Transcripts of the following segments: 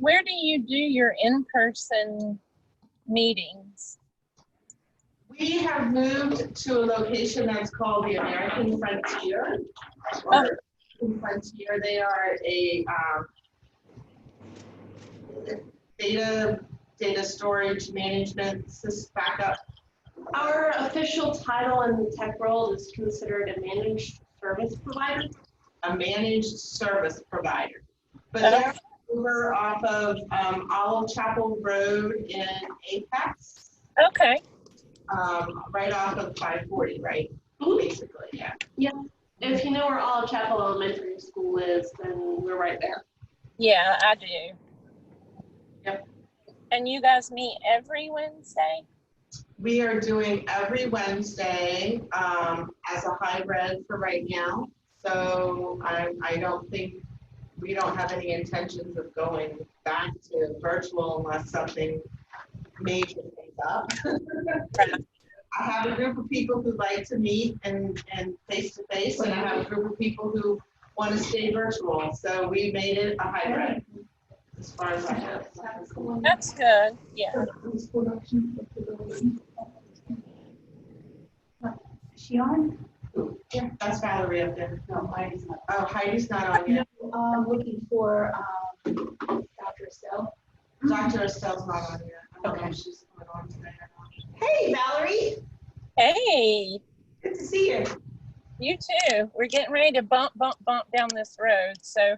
Where do you do your in-person meetings? We have moved to a location that's called the American Frontier. Or Frontier. They are a data storage management backup. Our official title in the tech world is considered a managed service provider. A managed service provider. But they're over off of Olive Chapel Road in Apex. Okay. Right off of 540, right? Basically, yeah. Yeah. If you know where Olive Chapel Elementary School is, then we're right there. Yeah, I do. Yep. And you guys meet every Wednesday? We are doing every Wednesday as a hybrid for right now. So I don't think, we don't have any intentions of going back to virtual unless something major comes up. I have a group of people who like to meet and face to face, and I have a group of people who want to stay virtual. So we made it a hybrid as far as I know. That's good. Yeah. Is she on? Yeah, that's Valerie up there. No, Heidi's not. Oh, Heidi's not on yet. I'm looking for Dr. Estelle. Dr. Estelle's not on yet. I don't know if Okay. she's coming on today or not. Hey, Valerie. Hey, Good to see you. you too. We're getting ready to bump down this road. So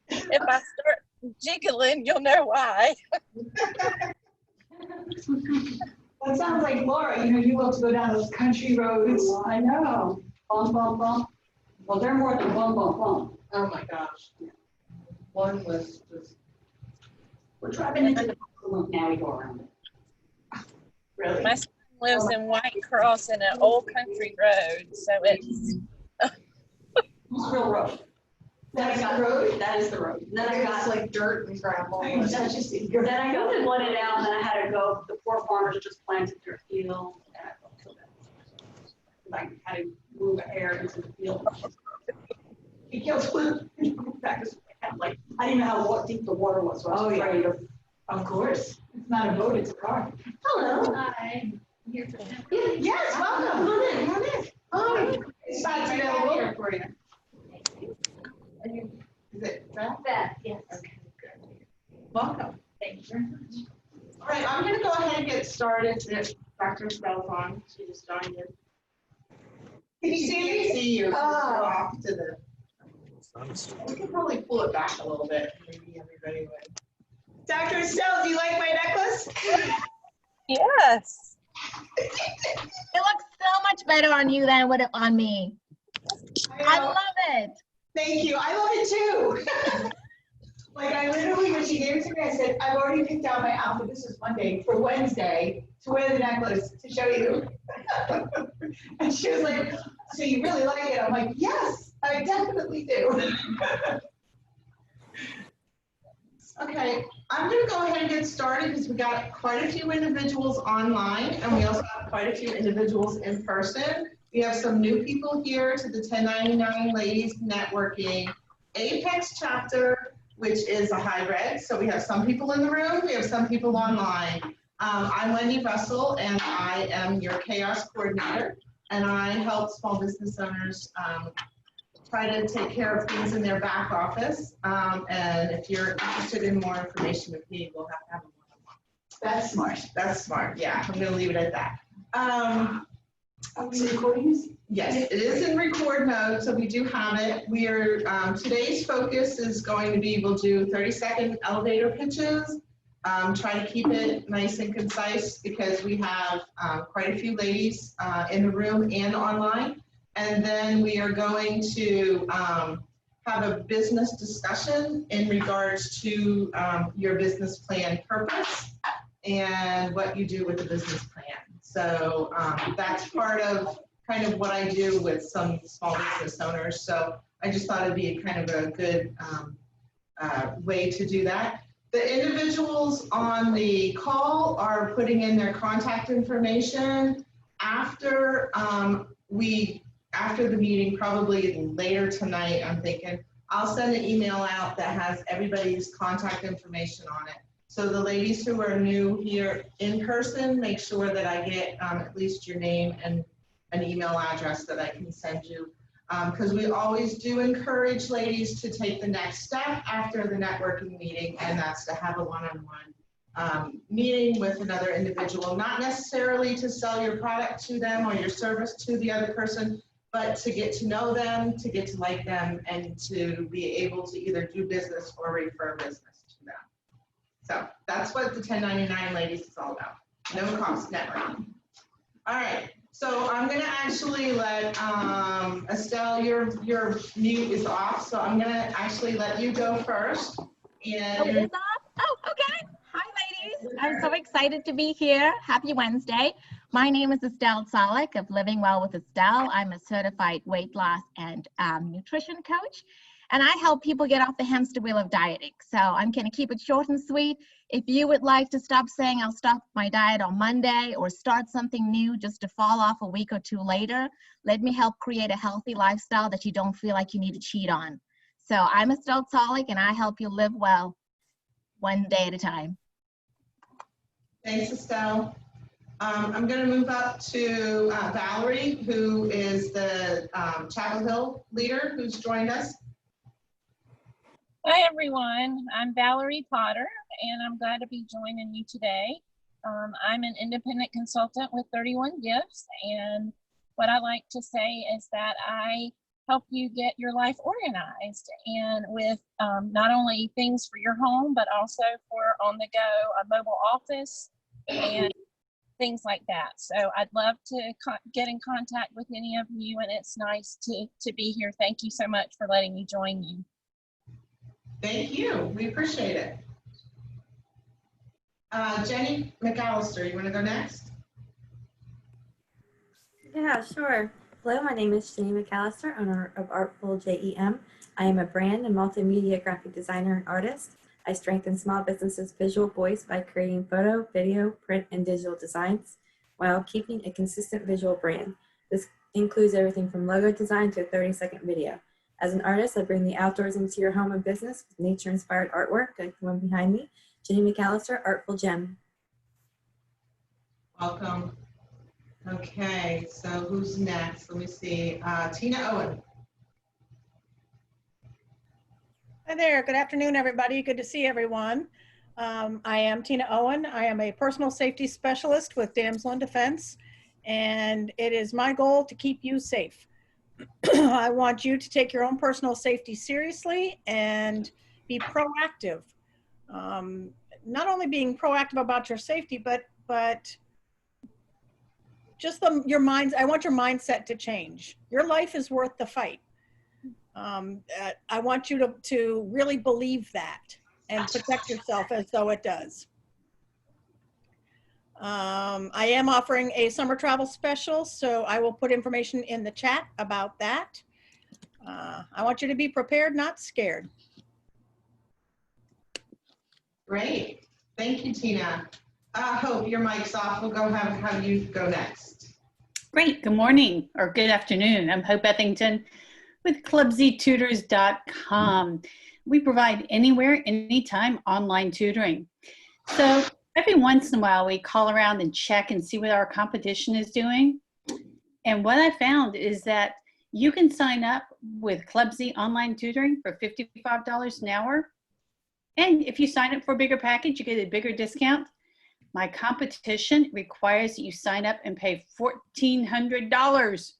if I start jiggling, you'll know why. That sounds like Laura. You know, you love to go down those country roads. I know. Bump, bump, bump. Well, they're more than bump, bump, bump. Oh my gosh. One was just We're driving into the loop now. We go around it. really. My son lives in White Cross in an old country road. So it's, It's real road. That's the road? That is the road. Then I got like dirt and gravel. That's just, Then I got flooded out, and then I had to go. The poor farmers just planted their field, and I felt so bad. Like had to move air into the field. It kills food. Like, I didn't know how deep the water was, so I was afraid of. Of course. It's not a boat, it's a car. Hello. Hi. Yes, welcome. Come on in, come on in. Oh, it's not available here for you. Is it that? Beth, yes. Okay, good. Welcome. Thank you very much. All right, I'm going to go ahead and get started. Dr. Estelle's on. She just joined in. Can you see me? See you. Oh. Off to the. We could probably pull it back a little bit. Maybe everybody would. Dr. Estelle, do you like my necklace? yes. It looks so much better on you than on me. I love it. Thank you. I love it too. Like I literally, when she gave it to me, I said, I've already picked out my outfit. This is Monday for Wednesday to wear the necklace to show you. And she was like, so you really like it? I'm like, yes, I definitely do. Okay, I'm going to go ahead and get started because we got quite a few individuals online and we also have quite a few individuals in person. We have some new people here to the 1099 Ladies Networking Apex chapter, which is a hybrid. So we have some people in the room, we have some people online. I'm Wendy Russell and I am your chaos coordinator and I help small business owners try to take care of things in their back office. And if you're interested in more information with me, we'll have to have a one-on-one. That's smart. That's smart, yeah, I'm gonna leave it at that. Are we recording this? Yes, it is in record mode, so we do have it. We are, today's focus is going to be, we'll do 30-second elevator pitches. Try to keep it nice and concise because we have quite a few ladies in the room and online. And then we are going to have a business discussion in regards to your business plan purpose and what you do with the business plan. So that's part of kind of what I do with some small business owners. So I just thought it'd be kind of a good way to do that. The individuals on the call are putting in their contact information after after the meeting, probably later tonight, I'm thinking, I'll send an email out that has everybody's contact information on it. So the ladies who are new here in person, make sure that I get at least your name and an email address that I can send you. Because we always do encourage ladies to take the next step after the networking meeting, and that's to have a one-on-one meeting with another individual, not necessarily to sell your product to them or your service to the other person, but to get to know them, to get to like them, and to be able to either do business or refer business to them. So that's what the 1099 ladies is all about. No cost networking. All right. So I'm going to actually let Estelle, your mute is off. So I'm going to actually let you go first. And Oh, it is off? Oh, okay. Hi, ladies. I'm so excited to be here. Happy Wednesday. My name is Estelle Solik of Living Well with Estelle. I'm a certified weight loss and nutrition coach, and I help people get off the hamster wheel of dieting. So I'm going to keep it short and sweet. If you would like to stop saying I'll stop my diet on Monday or start something new just to fall off a week or two later, let me help create a healthy lifestyle that you don't feel like you need to cheat on. So I'm Estelle Solik, and I help you live well one day at a time. thanks, Estelle. I'm going to move up to Valerie, who is the Chapel Hill leader who's joined us. Hi, everyone. I'm Valerie Potter, and I'm glad to be joining you today. I'm an independent consultant with 31 Gifts, and what I like to say is that I help you get your life organized and with not only things for your home, but also for on the go, a mobile office and things like that. So I'd love to get in contact with any of you, and it's nice to be here. Thank you so much for letting me join you. Thank you. We appreciate it. Jenny McAllister, you want to go next? Yeah, sure. Hello, my name is Jenny McAllister, owner of Artful JEM. I am a brand and multimedia graphic designer and artist. I strengthen small businesses' visual voice by creating photo, video, print, and digital designs while keeping a consistent visual brand. This includes everything from logo design to a 30-second video. As an artist, I bring the outdoors into your home and business with nature-inspired artwork like the one behind me. Jenny McAllister, Artful Gem. Welcome. Okay, so who's next? Let me see. Tina Owen. Hi there. Good afternoon, everybody. Good to see everyone. I am Tina Owen. I am a personal safety specialist with Damsel in Defense, and it is my goal to keep you safe. I want you to take your own personal safety seriously and be proactive. Not only being proactive about your safety, but just your minds. I want your mindset to change. Your life is worth the fight. I want you to really believe that and protect yourself as though it does. I am offering a summer travel special, so I will put information in the chat about that. I want you to be prepared, not scared. Great. Thank you, Tina. Hope, your mic's off. We'll go have you go next. Great. Good morning or good afternoon. I'm Hope Ethington with clubztutors.com. We provide anywhere, anytime online tutoring. So every once in a while, we call around and check and see what our competition is doing. And what I found is that you can sign up with Club Z online tutoring for $55 an hour. And if you sign up for a bigger package, you get a bigger discount. My competition requires that you sign up and pay $1,400.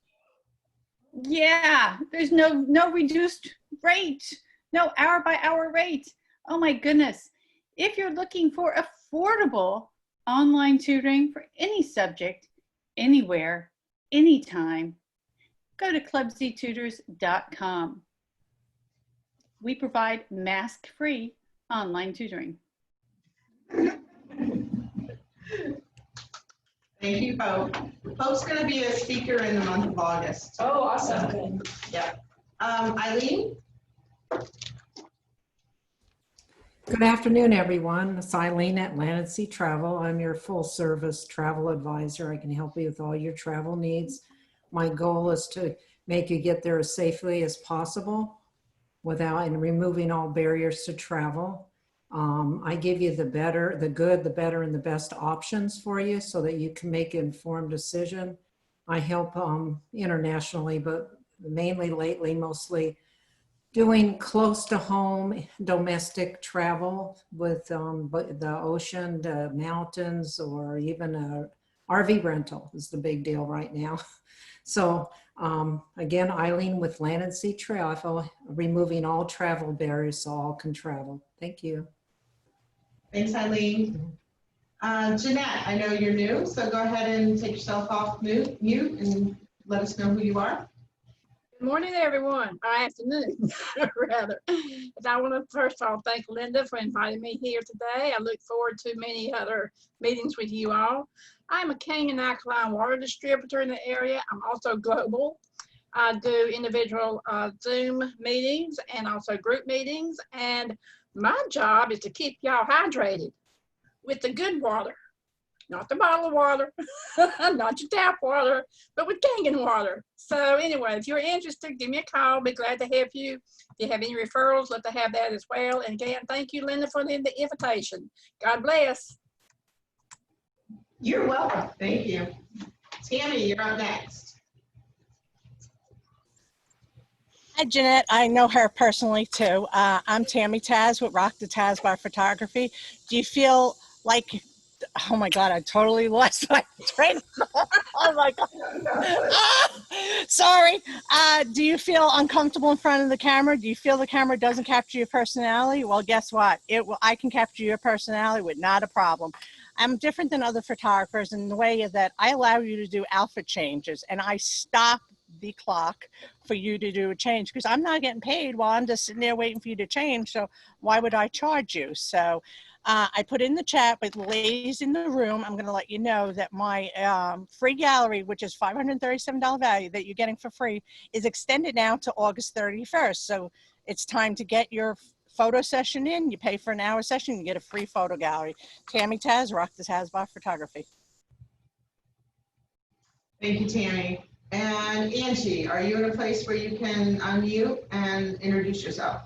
Yeah, there's no reduced rate, no hour by hour rate. Oh my goodness. If you're looking for affordable online tutoring for any subject, anywhere, anytime, go to clubztutors.com. We provide mask-free online tutoring. Thank you, Hope. Hope's going to be a speaker in the month of August. Oh, awesome. Yeah. Eileen? Good afternoon, everyone. It's Eileen at Land & Sea Travel. I'm your full-service travel advisor. I can help you with all your travel needs. My goal is to make you get there as safely as possible. and removing all barriers to travel. I give you the better, the good, the better, and the best options for you so that you can make an informed decision. I help internationally, but mainly lately, mostly doing close to home domestic travel with the ocean, the mountains, or even a RV rental is the big deal right now. So again, Eileen with Land and Sea Travel, removing all travel barriers so all can travel. Thank you. Thanks, Eileen. Jeanette, I know you're new, so go ahead and take yourself off mute and let us know who you are. Good morning, everyone, or afternoon, rather. And I want to first of all thank Linda for inviting me here today. I look forward to many other meetings with you all. I'm a Kangen alkaline water distributor in the area. I'm also global. I do individual Zoom meetings and also group meetings. And my job is to keep y'all hydrated with the good water. Not the bottled water, not your tap water, but with Kangen water. So anyway, if you're interested, give me a call. Be glad to help you. If you have any referrals, let them have that as well. And again, thank you, Linda, for the invitation. God bless. You're welcome. Thank you. Tammy, you're up next. Hi, Jeanette. I know her personally too. I'm Tammy Taz with Rock the Taz Bar Photography. Do you feel like, oh my God, I totally lost my train of thought. Oh my God. Sorry. Do you feel uncomfortable in front of the camera? Do you feel the camera doesn't capture your personality? Well, guess what? I can capture your personality with not a problem. I'm different than other photographers in the way that I allow you to do outfit changes, and I stop the clock for you to do a change because I'm not getting paid while I'm just sitting there waiting for you to change. So why would I charge you? So I put in the chat with the ladies in the room. I'm going to let you know that my free gallery, which is $537 value that you're getting for free, is extended now to August 31st. So it's time to get your photo session in. You pay for an hour session, you get a free photo gallery. Tammy Taz, Rock the Taz Bar Photography. Thank you, Tammy. And Angie, are you in a place where you can unmute and introduce yourself?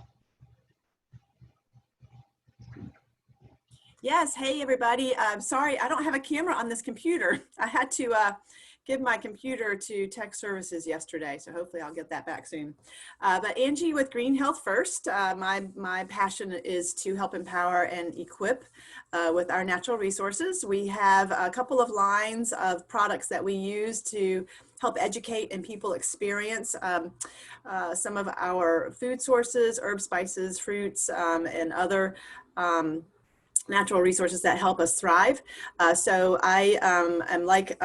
Yes, hey everybody. I'm sorry, I don't have a camera on this computer. I had to give my computer to tech services yesterday, so hopefully I'll get that back soon. But Angie with Green Health First. My passion is to help empower and equip with our natural resources. We have a couple of lines of products that we use to help educate and people experience some of our food sources, herbs, spices, fruits, and other natural resources that help us thrive. So I am like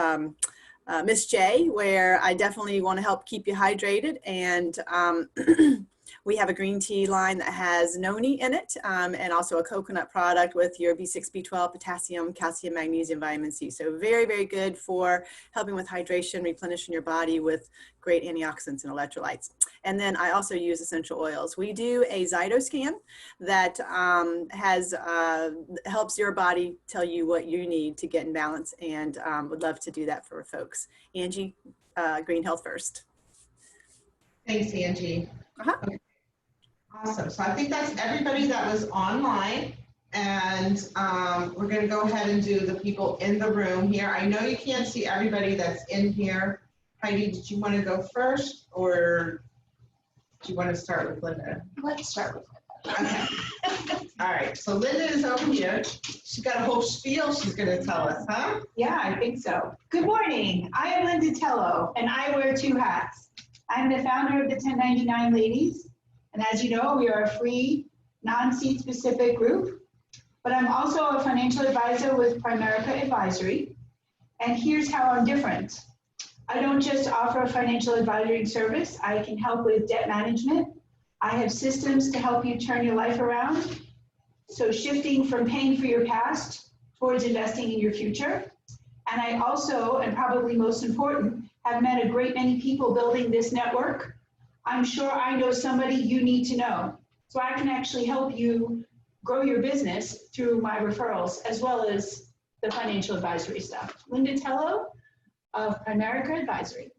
Miss J, where I definitely want to help keep you hydrated. And we have a green tea line that has noni in it, and also a coconut product with your B6, B12, potassium, calcium, magnesium, vitamin C. So very, very good for helping with hydration, replenishing your body with great antioxidants and electrolytes. And then I also use essential oils. We do a Zytoscan that helps your body tell you what you need to get in balance, and would love to do that for folks. Angie, Green Health First. Thanks, Angie. Okay. Awesome. So I think that's everybody that was online, and we're going to go ahead and do the people in the room here. I know you can't see everybody that's in here. Heidi, did you want to go first, or do you want to start with Linda? Let's start with Linda. Okay. All right. So Linda is over here. She's got a whole spiel she's going to tell us, huh? Yeah, I think so. Good morning. I am Linda Tello, and I wear two hats. I'm the founder of the 1099 Ladies, and as you know, we are a free, non-seat specific group, but I'm also a financial advisor with Primerica Advisory, and here's how I'm different. I don't just offer a financial advisory service. I can help with debt management. I have systems to help you turn your life around. So shifting from paying for your past towards investing in your future. And I also, and probably most important, have met a great many people building this network. I'm sure I know somebody you need to know. So I can actually help you grow your business through my referrals, as well as the financial advisory stuff. Linda Tello of Primerica Advisory.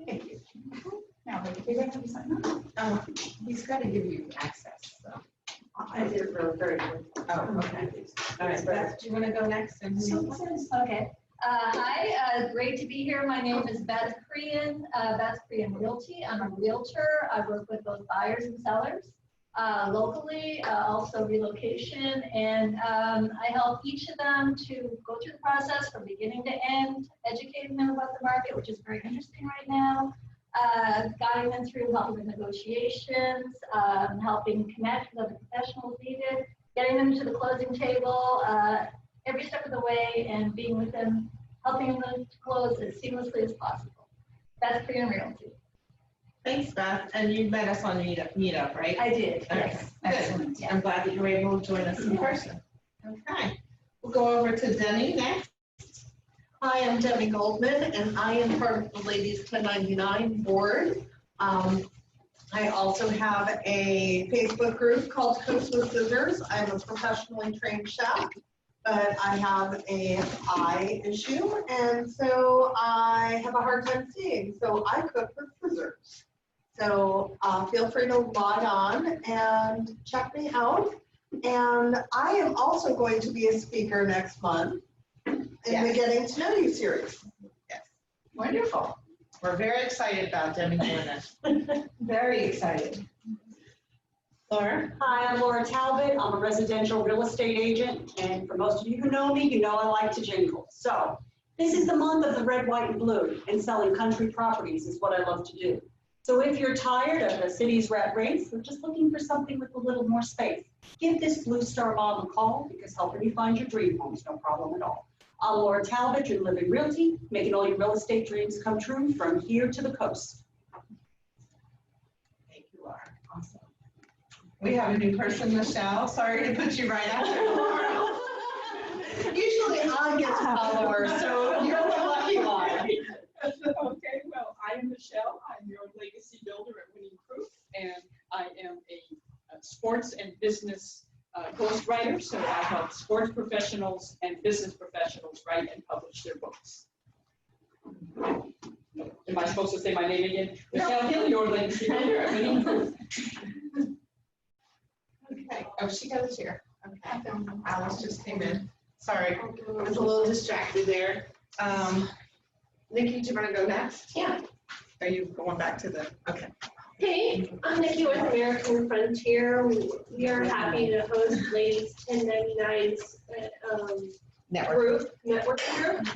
Thank you. Now, but they have to sign up. He's got to give you access, so. I did it very good. Oh, okay. All right, Beth, do you want to go next? And Okay. Hi, great to be here. My name is Beth Crean, Beth Crean Realty. I'm a realtor. I work with both buyers and sellers locally, also relocation, and I help each of them to go through the process from beginning to end, educating them about the market, which is very interesting right now, guiding them through helping with negotiations, helping connect with other professionals needed, getting them to the closing table every step of the way, and being with them, helping them to close as seamlessly as possible. That's Crean Realty. Thanks, Beth. And you met us on Meetup, right? I did, Okay, yes. excellent. I'm glad that you were able to join us in person. Okay, we'll go over to Demi next. Hi, I'm Debbie Goldman, and I am part of the Ladies 1099 board. I also have a Facebook group called Cooks with Scissors. I'm a professionally trained chef, but I have an eye issue, and so I have a hard time seeing, so I cook with scissors. So feel free to log on and check me out. And I am also going to be a speaker next month in the Getting to Know You series. Yes, wonderful. We're very excited about Demi doing this. Very excited. Laura? Hi, I'm Laura Talbot. I'm a residential real estate agent, and for most of you who know me, you know I like to jingle. So this is the month of the red, white, and blue, and selling country properties is what I love to do. So if you're tired of the city's rat race or just looking for something with a little more space, give this Blue Star Mom a call, because helping you find your dream home is no problem at all. I'm Laura Talbot, your Living Realty, making all your real estate dreams come true from here to the coast. Thank you, Laura. Awesome. We have a new person, Michelle. Sorry to put you right after Laura. Usually I get to follow her, so you're the lucky one. Okay, well, I am Michelle. I'm your legacy builder at Winning Proof, and I am a sports and business ghostwriter. So I help sports professionals and business professionals write and publish their books. Am I supposed to say my name again? Michelle Hill, your legacy builder at Winning Proof. Okay. Oh, she got a chair. Okay. Alice just came in. Sorry, I was a little distracted there. Nikki, do you want to go next? Yeah. Are you going back to the, okay. Hey, I'm Nikki with American Frontier. We are happy to host Ladies 1099's networking group.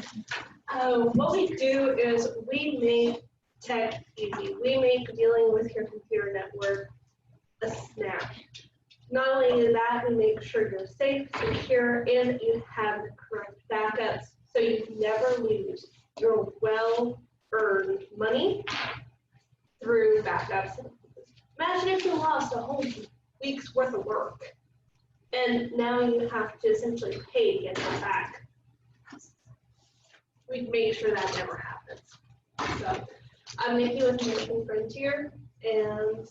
What we do is we make tech easy. We make dealing with your computer network a snap. Not only is that, we make sure you're safe, secure, and you have the correct backups so you never lose your well-earned money through backups. Imagine if you lost a whole week's worth of work and now you have to essentially pay to get that back. We make sure that never happens. So I'm Nikki with American Frontier, and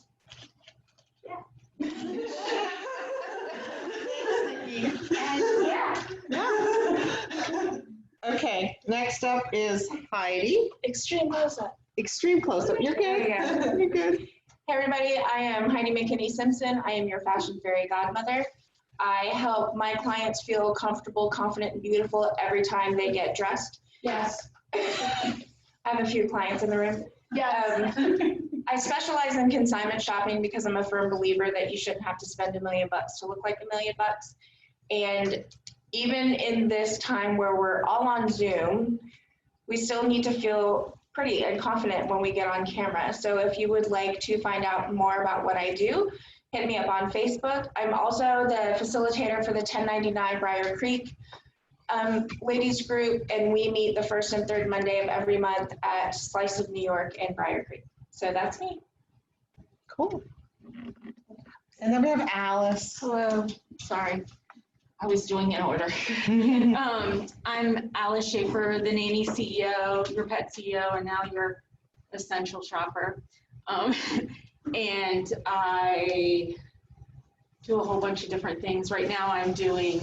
Okay, next up is Heidi. Extreme close-up. Extreme close-up. You're good. Yeah. You're good. Hey everybody, I am Heidi McKinney Simpson. I am your fashion fairy godmother. I help my clients feel comfortable, confident, and beautiful every time they get dressed. Yes. I have a few clients in the room. Yes. I specialize in consignment shopping because I'm a firm believer that you shouldn't have to spend $1 million to look like $1 million. And even in this time where we're all on Zoom, we still need to feel pretty and confident when we get on camera. So if you would like to find out more about what I do, hit me up on Facebook. I'm also the facilitator for the 1099 Briar Creek ladies group, and we meet the first and third Monday of every month at Slice of New York in Briar Creek. So that's me. Cool. And then we have Alice. Hello. Sorry. I was doing in order. I'm Alice Schaefer, the nanny CEO, your pet CEO, and now your essential shopper. And I do a whole bunch of different things. Right now I'm doing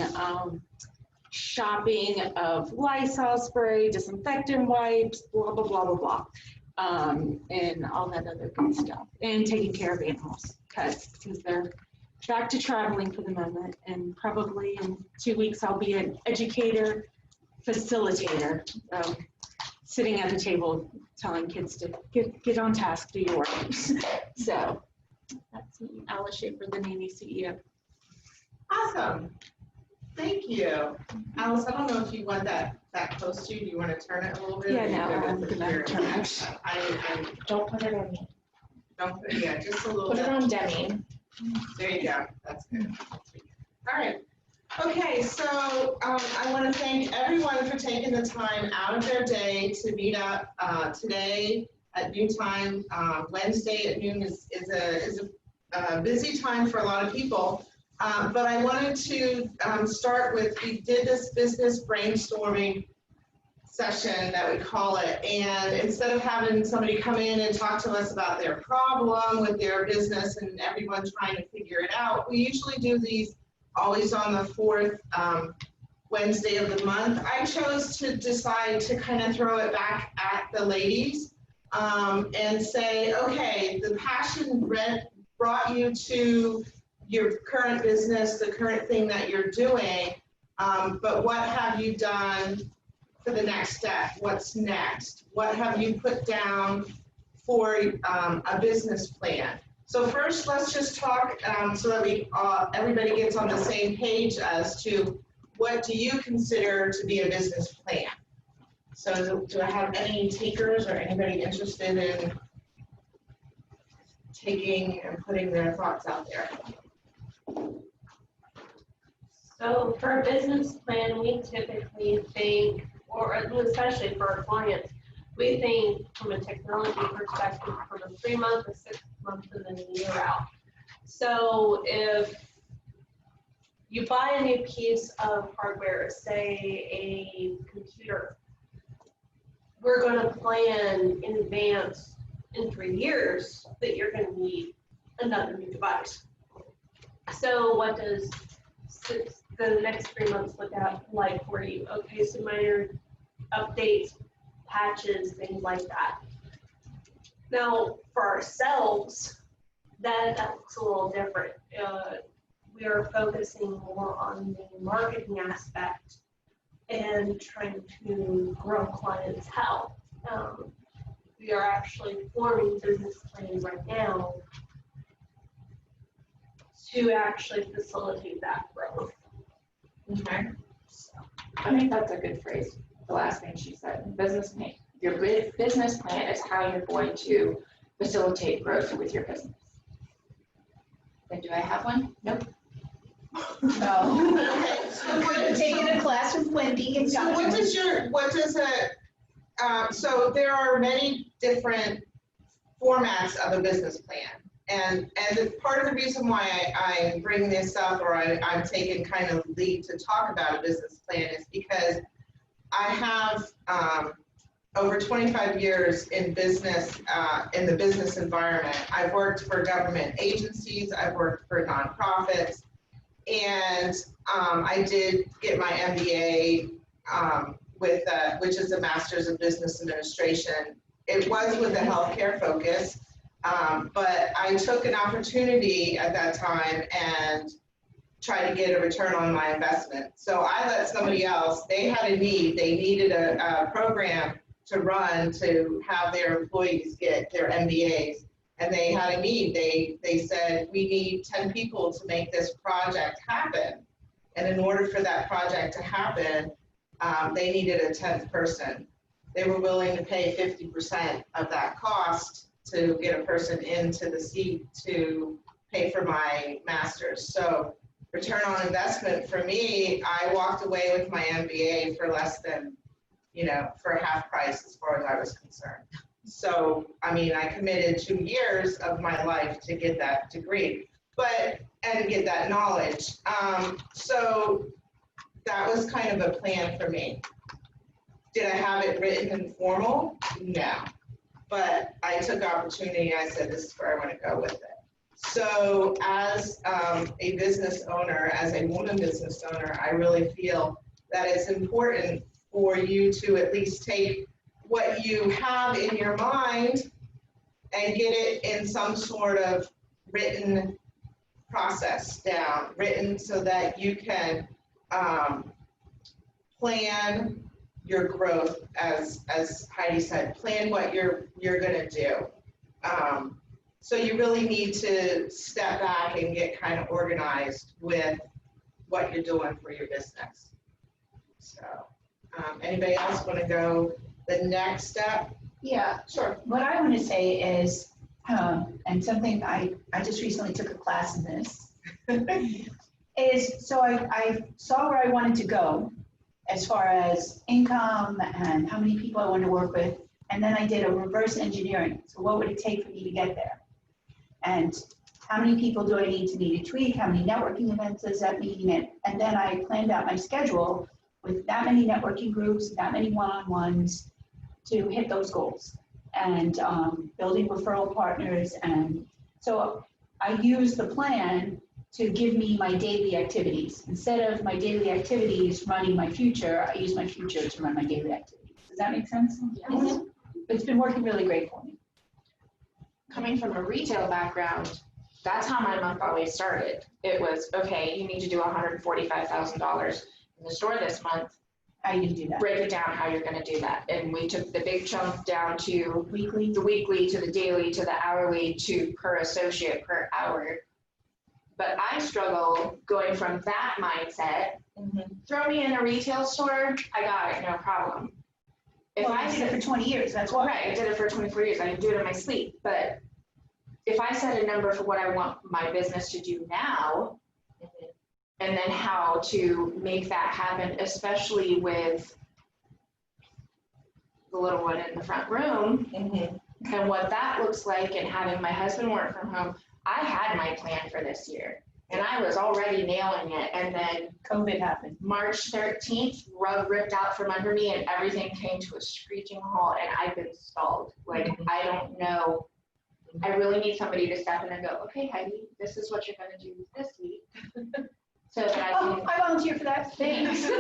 shopping of Lysol spray, disinfectant wipes, blah, blah, blah, blah, blah. and all that other good stuff, and taking care of animals, pets, because they're back to traveling for the moment, and probably in 2 weeks I'll be an educator, facilitator, sitting at the table telling kids to get on task, do your work. So that's me, Alice Schaefer, the Nanny CEO. Awesome. Thank you. Alice, I don't know if you want that close to you. Do you want to turn it a little bit? Yeah, no, I'm gonna turn it. Don't put it on me. Don't put, yeah, just a little Put bit. it on Demi. There you go. That's good. All right. Okay, so I want to thank everyone for taking the time out of their day to meet up today at noon time. Wednesday at noon is a busy time for a lot of people. But I wanted to start with, we did this business brainstorming session that we call it, and instead of having somebody come in and talk to us about their problem with their business and everyone trying to figure it out, we usually do these always on the fourth Wednesday of the month. I chose to decide to kind of throw it back at the ladies and say, okay, the passion brought you to your current business, the current thing that you're doing, but what have you done for the next step? What's next? What have you put down for a business plan? So first, let's just talk so that we everybody gets on the same page as to what do you consider to be a business plan? So do I have any takers or anybody interested in taking and putting their thoughts out there? So for a business plan, we typically think, or especially for our clients, we think from a technology perspective from a 3-month, a 6-month, and then a year out. So if you buy a new piece of hardware, say a computer, we're going to plan in advance in 3 years that you're going to need another new device. So what does the next 3 months look like for you? Okay, so minor updates, patches, things like that. Now, for ourselves, that looks a little different. We are focusing more on the marketing aspect and trying to grow clientele. We are actually forming business plans right now to actually facilitate that growth. Okay. I think that's a good phrase, the last thing she said, business plan. Your business plan is how you're going to facilitate growth with your business. Then do I have one? Nope. No. So we're taking a class with Wendy and so so there are many different formats of a business plan. And part of the reason why I bring this up, or I'm taking kind of lead to talk about a business plan, is because I have over 25 years in business, in the business environment. I've worked for government agencies, I've worked for nonprofits, and I did get my MBA which is a Master's of Business Administration. It was with a healthcare focus. But I took an opportunity at that time and tried to get a return on my investment. So I let somebody else, they had a need, they needed a program to run to have their employees get their MBAs. And they had a need. They said, we need 10 people to make this project happen. And in order for that project to happen, they needed a 10th person. They were willing to pay 50% of that cost to get a person into the seat to pay for my master's. So return on investment for me, I walked away with my MBA for less than, for half price as far as I was concerned. So, I mean, I committed 2 years of my life to get that degree, and get that knowledge. So that was kind of a plan for me. Did I have it written and formal? No. But I took opportunity, I said, this is where I want to go with it. So as a business owner, as a woman business owner, I really feel that it's important for you to at least take what you have in your mind and get it in some sort of written process down, written so that you can plan your growth, as Heidi said, plan what you're gonna do. So you really need to step back and get kind of organized with what you're doing for your business. So anybody else want to go the next step? Yeah, sure. What I want to say is, and something I just recently took a class in this, is so I saw where I wanted to go as far as income and how many people I wanted to work with. And then I did a reverse engineering. So what would it take for me to get there? And how many people do I need to meet each week? How many networking events does that mean? And then I planned out my schedule with that many networking groups, that many one-on-ones to hit those goals, and building referral partners. And so I use the plan to give me my daily activities. Instead of my daily activities running my future, I use my future to run my daily activities. Does that make sense? Yes. It's been working really great for me. Coming from a retail background, that's how my month always started. It was, okay, you need to do $145,000 in the store this month. How you do that? Break it down how you're going to do that. And we took the big chunk down to the weekly, to the daily, to the hourly, to per associate per hour. But I struggle going from that mindset. Throw me in a retail store, I got it, no problem. If I did it for 20 years, that's why. Right, I did it for 24 years. I can do it in my sleep. But if I set a number for what I want my business to do now, and then how to make that happen, especially with the little one in the front room, and what that looks like, and having my husband work from home, I had my plan for this year. And I was already nailing it. And then COVID happened. March 13th, rug ripped out from under me and everything came to a screeching halt and I've been stalled. Like, I don't know. I really need somebody to step in and go, okay, Heidi, this is what you're going to do this week. So that I can. I volunteer for that. Thanks.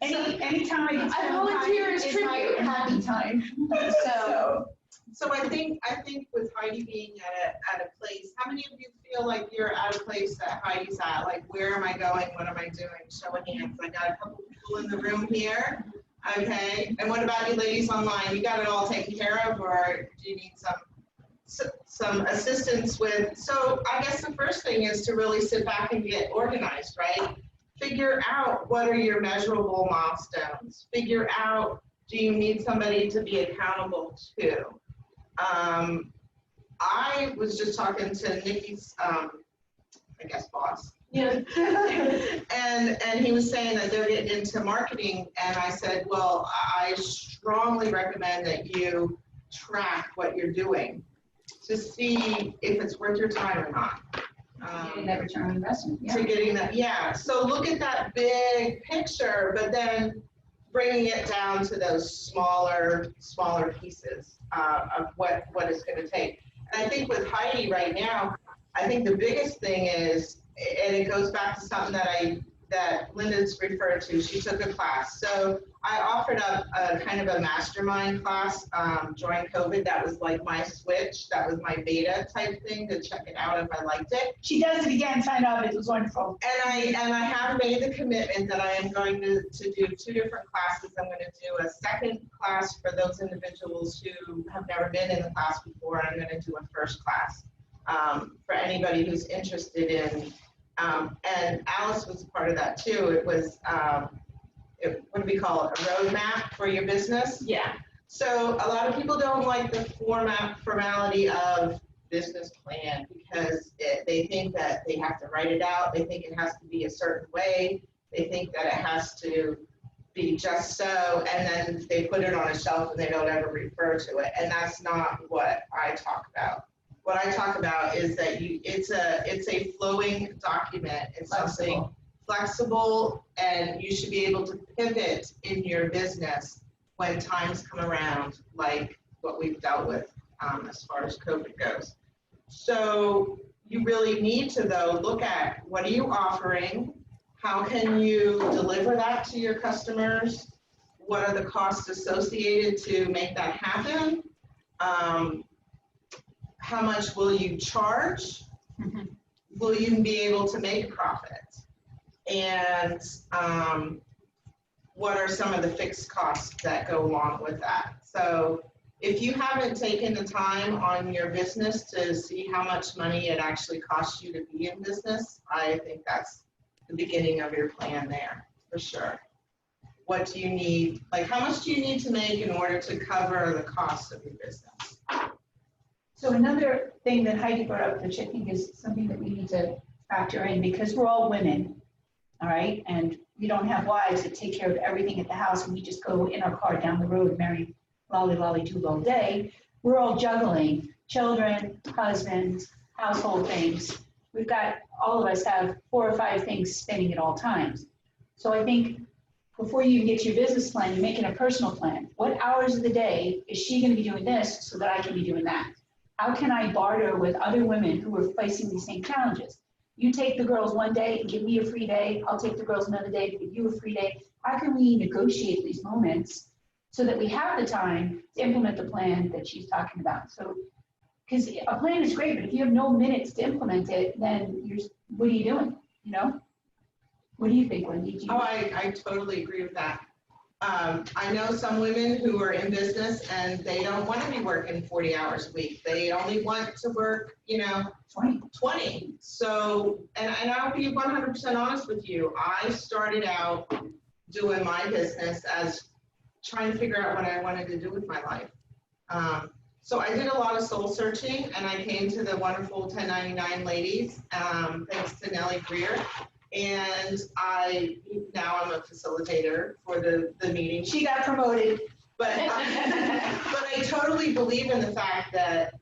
Anytime I volunteer is tribute. Happy time. So I think with Heidi being at a place, how many of you feel like you're at a place that Heidi's at? Like, where am I going? What am I doing? Show of hands. I got a couple people in the room here. Okay. And what about you ladies online? You got it all taken care of, or do you need some assistance with? So I guess the first thing is to really sit back and get organized, right? Figure out what are your measurable milestones. Figure out, do you need somebody to be accountable to? I was just talking to Nikki's, I guess, boss. Yeah. and he was saying that they're getting into marketing, and I said, well, I strongly recommend that you track what you're doing to see if it's worth your time or not. Getting that return on investment. Yeah. To getting that, yeah. So look at that big picture, but then bringing it down to those smaller pieces of what it's going to take. And I think with Heidi right now, I think the biggest thing is, and it goes back to something that Linda's referred to. She took a class. So I offered up a kind of a mastermind class during COVID. That was like my switch. That was my beta type thing to check it out if I liked it. She does it again, find out it was wonderful. And I have made the commitment that I am going to do 2 different classes. I'm going to do a second class for those individuals who have never been in the class before. And I'm going to do a first class for anybody who's interested in. And Alice was part of that too. It was, what do we call it? A roadmap for your business? Yeah. So a lot of people don't like the formality of business plan because they think that they have to write it out. They think it has to be a certain way. They think that it has to be just so, and then they put it on a shelf and they don't ever refer to it. And that's not what I talk about. What I talk about is that it's a flowing document. It's something flexible, and you should be able to pivot in your business when times come around, like what we've dealt with as far as COVID goes. So you really need to, though, look at what are you offering? How can you deliver that to your customers? what are the costs associated to make that happen? How much will you charge? Will you be able to make a profit? And what are some of the fixed costs that go along with that? So if you haven't taken the time on your business to see how much money it actually costs you to be in business, I think that's the beginning of your plan there, for sure. What do you need? Like, how much do you need to make in order to cover the cost of your business? So another thing that Heidi brought up, which I think is something that we need to factor in, because we're all women, all right? And we don't have wives that take care of everything at the house, and we just go in our car down the road, marry lolly do all day. We're all juggling children, husbands, household things. We've got, all of us have 4 or 5 things spinning at all times. So I think before you even get to your business plan, you're making a personal plan. What hours of the day is she going to be doing this so that I can be doing that? How can I barter with other women who are facing these same challenges? You take the girls one day and give me a free day. I'll take the girls another day to give you a free day. How can we negotiate these moments so that we have the time to implement the plan that she's talking about? So, because a plan is great, but if you have no minutes to implement it, then what are you doing, you know? What do you think, Wendy? Oh, I totally agree with that. I know some women who are in business and they don't want to be working 40 hours a week. They only want to work, 20. So, and I'll be 100% honest with you. I started out doing my business as trying to figure out what I wanted to do with my life. So I did a lot of soul searching, and I came to the wonderful 1099 ladies, thanks to Nellie Greer. And now I'm a facilitator for the meeting. She got promoted. But I totally believe in the fact that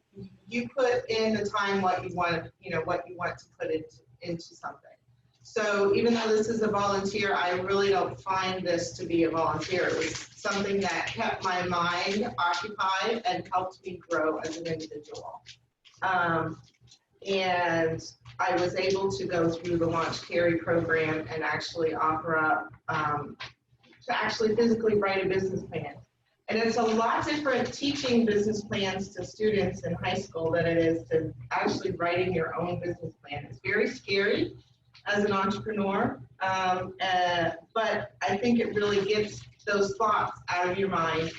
you put in the time what you want to put into something. So even though this is a volunteer, I really don't find this to be a volunteer. It was something that kept my mind occupied and helped me grow as an individual. And I was able to go through the Launch Carry program and actually offer up to actually physically write a business plan. And it's a lot different teaching business plans to students in high school than it is to actually writing your own business plan. It's very scary as an entrepreneur, but I think it really gets those thoughts out of your mind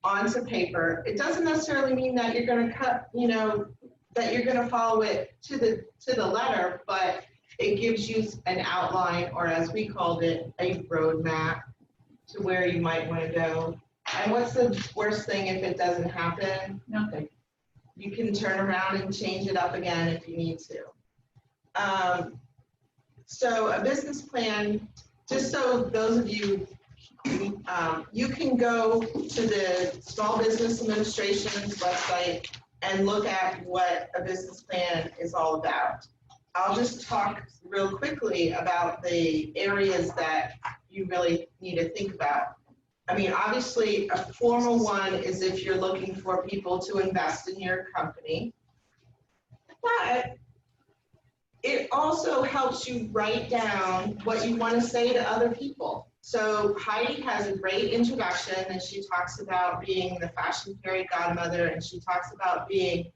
onto paper. It doesn't necessarily mean that you're going to cut, that you're going to follow it to the letter, but it gives you an outline, or as we called it, a roadmap to where you might want to go. And what's the worst thing if it doesn't happen? Nothing. You can turn around and change it up again if you need to. So a business plan, just so those of you, you can go to the Small Business Administration's website and look at what a business plan is all about. I'll just talk real quickly about the areas that you really need to think about. I mean, obviously, a formal one is if you're looking for people to invest in your company, but it also helps you write down what you want to say to other people. So Heidi has a great introduction, and she talks about being the fashion fairy godmother, and she talks about being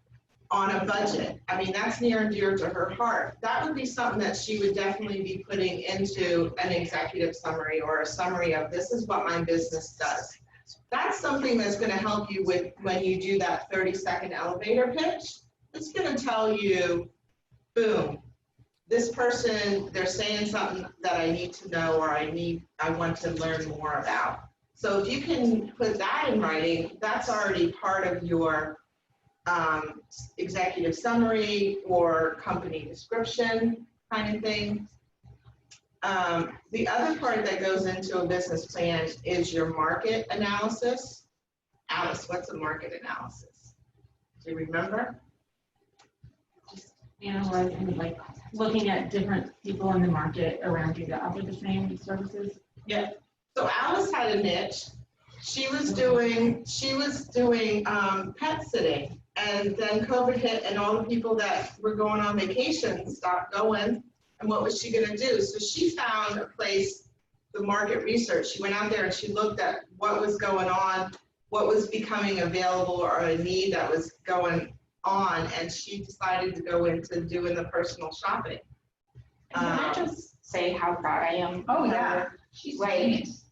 on a budget. I mean, that's near and dear to her heart. That would be something that she would definitely be putting into an executive summary or a summary of, this is what my business does. That's something that's going to help you with when you do that 30-second elevator pitch. It's going to tell you, boom, this person, they're saying something that I need to know, or I want to learn more about. So if you can put that in writing, that's already part of your executive summary or company description kind of thing. The other part that goes into a business plan is your market analysis. Alice, what's a market analysis? Do you remember? Analyzing, like looking at different people in the market around you that offer the same services. Yeah. So Alice had a niche. She was doing pet sitting, and then COVID hit, and all the people that were going on vacation stopped going. And what was she going to do? So she found a place the market research. She went out there and she looked at what was going on, what was becoming available, or a need that was going on, and she decided to go into doing the personal shopping. Can I just say how proud I am? Oh, of yeah. her? She's Like, genius.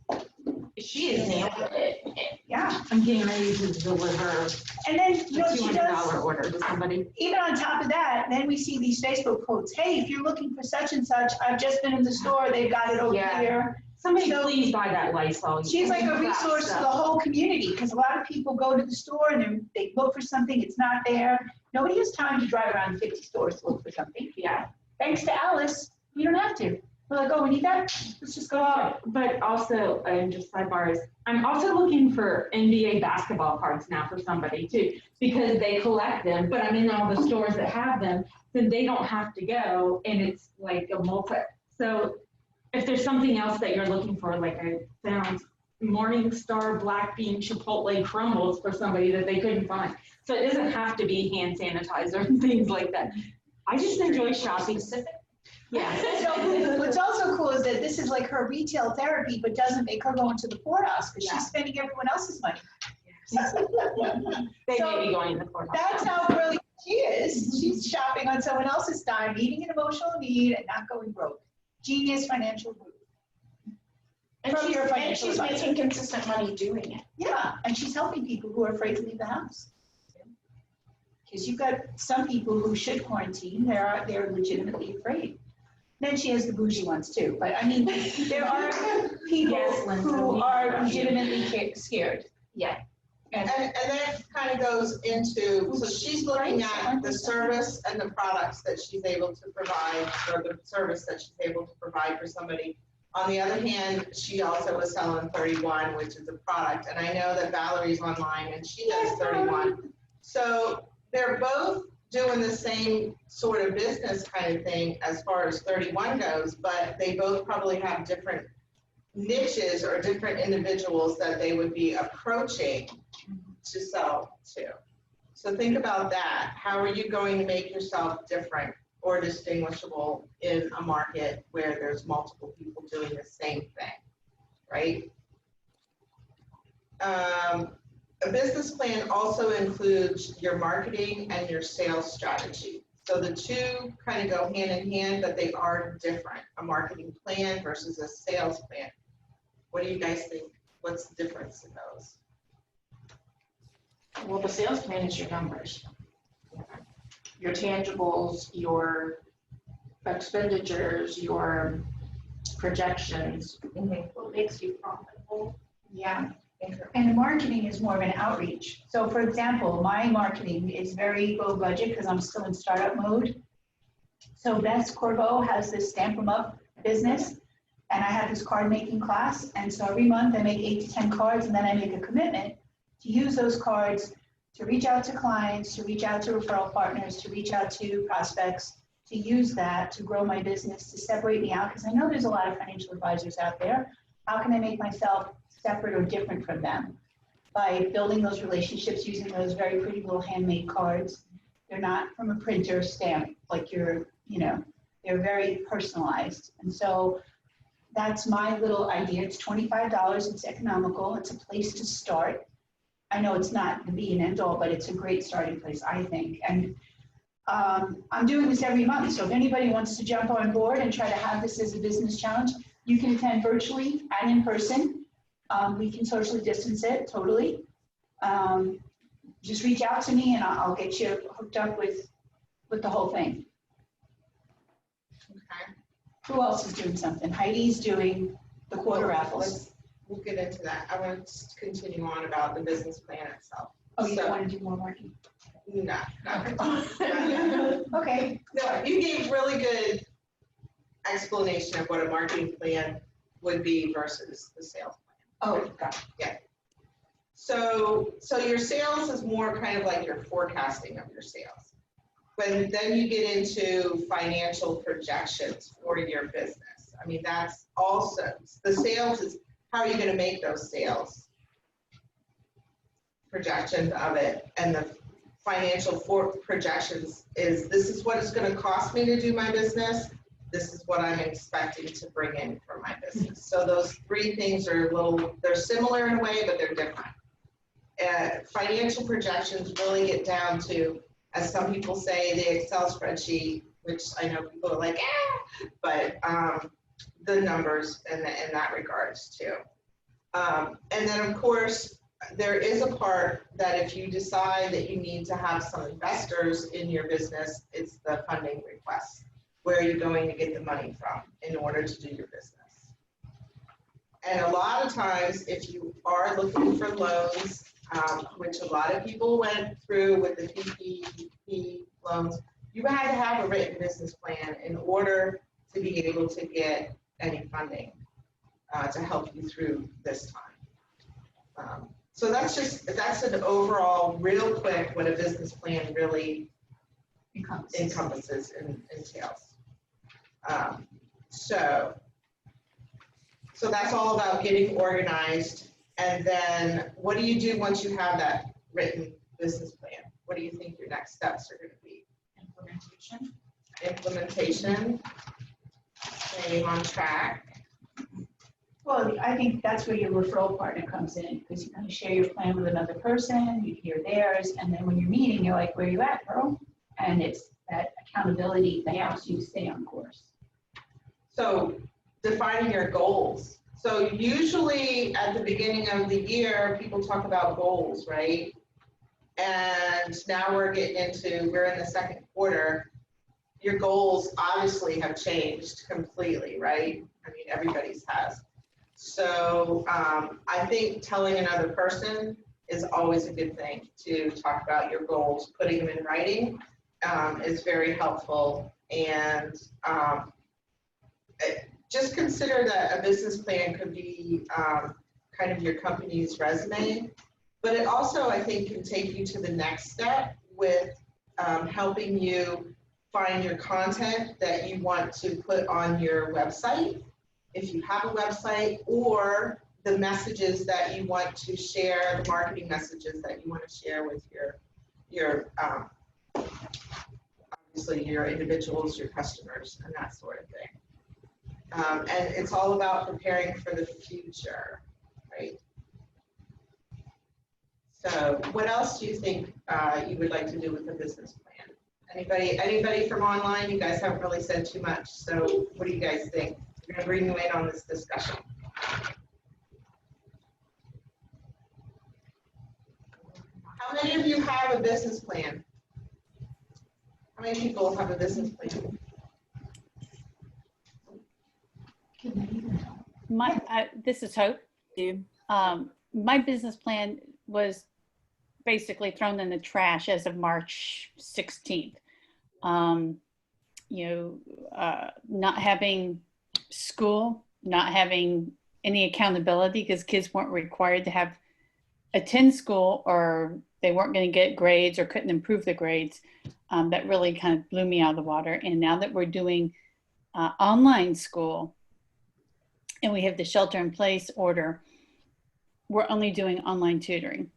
she is nailed it. Yeah. I'm getting ready to deliver And then, a you know, she does, $200 order to somebody. even on top of that, then we see these Facebook quotes. Hey, if you're looking for such and such, I've just been in the store, they've got it over Yeah. here. Somebody So- please buy that Lysol. She's like a resource to the whole community, because a lot of people go to the store and they look for something, it's not there. Nobody has time to drive around 50 stores to look for something. Yeah. Thanks to Alice, we don't have to. We're like, oh, we need that? Let's just go. Well, but also, just sidebars, I'm also looking for NBA basketball cards now for somebody too, because they collect them, but I'm in all the stores that have them, then they don't have to go, and it's like a multi. So if there's something else that you're looking for, like I found Morningstar Black Bean Chipotle crumbles for somebody that they couldn't find. So it doesn't have to be hand sanitizer and things like that. I just enjoy shopping. Yeah. So what's also cool is that this is like her retail therapy, but doesn't make her go into the poorhouse, because Yeah. she's spending everyone else's money. They So may be going to the courthouse. that's how brilliant she is. She's shopping on someone else's dime, meeting an emotional need and not going broke. Genius financial move. From your And financial she's advisor. making consistent money doing it. Yeah, and she's helping people who are afraid to leave the house. Because you've got some people who should quarantine, they're legitimately afraid. Then she has the bougie ones too, but I mean, there are people Yes, Linda, who we are know you. legitimately scared. Yeah. And that kind of goes into, so she's looking at the service and the products that she's able to provide, or the service that she's able to provide for somebody. On the other hand, she also is selling 31, which is a product, and I know that Valerie's online and she does 31. So they're both doing the same sort of business kind of thing as far as 31 goes, but they both probably have different niches or different individuals that they would be approaching to sell to. So think about that. How are you going to make yourself different or distinguishable in a market where there's multiple people doing the same thing, right? A business plan also includes your marketing and your sales strategy. So the two kind of go hand in hand, but they are different. A marketing plan versus a sales plan. What do you guys think? What's the difference in those? Well, the sales plan is your numbers. Your tangibles, your expenditures, your projections. What makes you profitable? Yeah. And the marketing is more of an outreach. So for example, my marketing is very low budget because I'm still in startup mode. So Beth Corbeau has this Stamp 'em Up business, and I have this card making class. And so every month I make 8 to 10 cards, and then I make a commitment to use those cards to reach out to clients, to reach out to referral partners, to reach out to prospects, to use that to grow my business, to separate me out, because I know there's a lot of financial advisors out there. How can I make myself separate or different from them? By building those relationships using those very pretty little handmade cards. They're not from a printer stamp, like they're very personalized. And so that's my little idea. It's $25, it's economical, it's a place to start. I know it's not the be and end all, but it's a great starting place, I think. And I'm doing this every month, so if anybody wants to jump on board and try to have this as a business challenge, you can attend virtually and in person. We can socially distance it totally. Just reach out to me and I'll get you hooked up with the whole thing. Okay. Who else is doing something? Heidi's doing the quarter raffles. We'll get into that. I want to continue on about the business plan itself. Oh, you don't want to do more marketing? No. Okay. No, you gave really good explanation of what a marketing plan would be versus the sales plan. Oh, got it. Yeah. So your sales is more kind of like your forecasting of your sales. But then you get into financial projections for your business. I mean, that's also, the sales is how are you going to make those sales projections of it, and the financial projections is this is what it's going to cost me to do my business. this is what I'm expecting to bring in for my business. So those three things are they're similar in a way, but they're different. Financial projections really get down to, as some people say, the Excel spreadsheet, which I know people are like, but the numbers in that regards too. And then of course, there is a part that if you decide that you need to have some investors in your business, it's the funding request. Where are you going to get the money from in order to do your business? And a lot of times, if you are looking for loans, which a lot of people went through with the PPP loans, you had to have a written business plan in order to be able to get any funding to help you through this time. So that's an overall, real quick, what a business plan really encompasses and entails. So that's all about getting organized. And then what do you do once you have that written business plan? What do you think your next steps are going to be? Implementation. Staying on track. Well, I think that's where your referral partner comes in, because you kind of share your plan with another person, you hear theirs, and then when you're meeting, you're like, where you at, bro? And it's that accountability that helps you stay on course. So defining your goals. So usually at the beginning of the year, people talk about goals, right? And now we're in the second quarter. Your goals obviously have changed completely, right? I mean, everybody's has. So I think telling another person is always a good thing to talk about your goals. Putting them in writing is very helpful. And just consider that a business plan could be kind of your company's resume, but it also, I think, can take you to the next step with helping you find your content that you want to put on your website, if you have a website, or the messages that you want to share, the marketing messages that you want to share with your obviously your individuals, your customers, and that sort of thing. And it's all about preparing for the future, right? So what else do you think you would like to do with the business plan? Anybody from online? You guys haven't really said too much. So what do you guys think? We're going to bring you in on this discussion. How many of you have a business plan? How many people have a business plan? This is Hope. My business plan was basically thrown in the trash as of March 16th. Not having school, not having any accountability because kids weren't required to attend school, or they weren't going to get grades or couldn't improve the grades. That really kind of blew me out of the water. And now that we're doing online school and we have the shelter in place order, we're only doing online tutoring.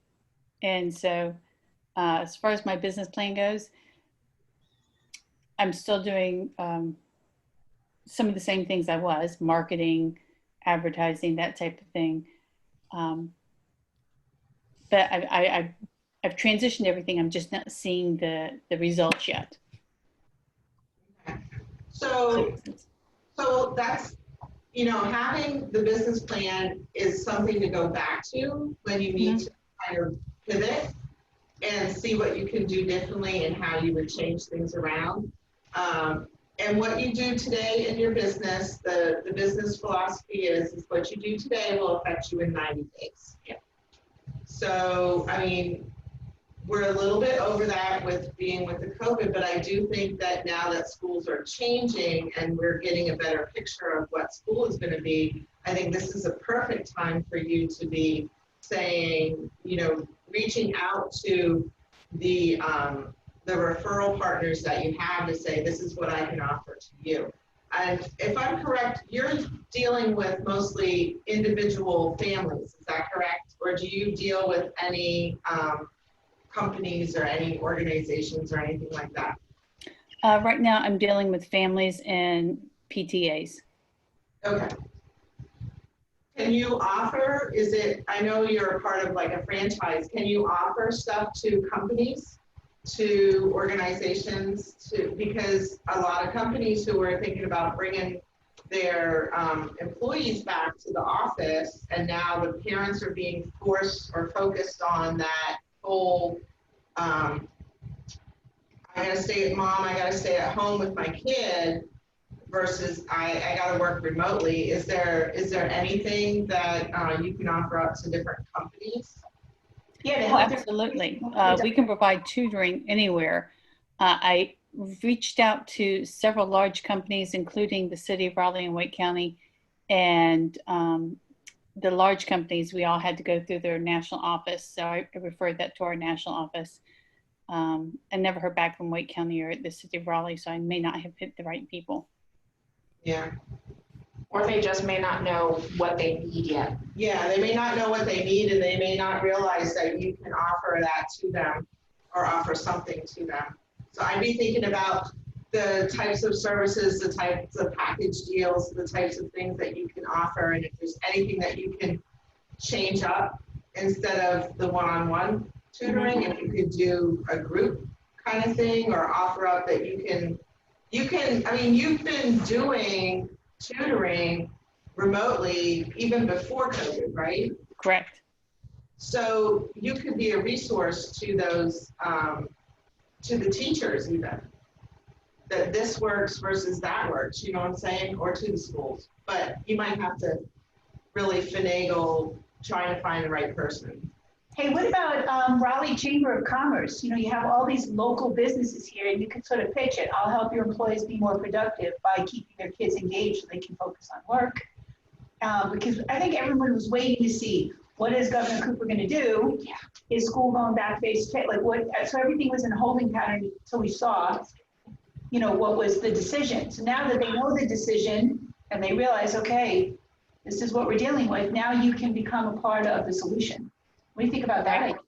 And so as far as my business plan goes, I'm still doing some of the same things I was, marketing, advertising, that type of thing. But I've transitioned everything. I'm just not seeing the results yet. So that's, having the business plan is something to go back to when you need to kind of pivot and see what you can do differently and how you would change things around. And what you do today in your business, the business philosophy is what you do today will affect you in 90 days. Yeah. So, I mean, we're a little bit over that with being with the COVID, but I do think that now that schools are changing and we're getting a better picture of what school is going to be, I think this is a perfect time for you to be saying, reaching out to the referral partners that you have to say, this is what I can offer to you. And if I'm correct, you're dealing with mostly individual families, is that correct? Or do you deal with any companies or any organizations or anything like that? Right now I'm dealing with families and PTAs. Okay. Can you offer, I know you're a part of like a franchise, can you offer stuff to companies, to organizations, because a lot of companies who are thinking about bringing their employees back to the office, and now the parents are being forced or focused on that whole, I gotta stay at mom, I gotta stay at home with my kid, versus I got to work remotely. Is there anything that you can offer up to different companies? Oh, absolutely. We can provide tutoring anywhere. I reached out to several large companies, including the city of Raleigh and Wake County, and the large companies, we all had to go through their national office. So I referred that to our national office. I never heard back from Wake County or the city of Raleigh, so I may not have hit the right people. Yeah. Or they just may not know what they need yet. Yeah, they may not know what they need, and they may not realize that you can offer that to them or offer something to them. So I'd be thinking about the types of services, the types of package deals, the types of things that you can offer, and if there's anything that you can change up instead of the one-on-one tutoring, if you could do a group kind of thing, or offer up that you can, I mean, you've been doing tutoring remotely even before COVID, right? Correct. So you could be a resource to those, to the teachers even, that this works versus that works, you know what I'm saying? Or to the schools, but you might have to really finagle trying to find the right person. Hey, what about Raleigh Chamber of Commerce? You know, you have all these local businesses here, and you can sort of pitch it. I'll help your employees be more productive by keeping their kids engaged so they can focus on work. Because I think everyone was waiting to see, what is Governor Cooper going to do? Yeah. Is school going back face to face? Like what? So everything was in a holding pattern until we saw, you know, what was the decision. So now that they know the decision and they realize, okay, this is what we're dealing with, now you can become a part of the solution. What do you think about that?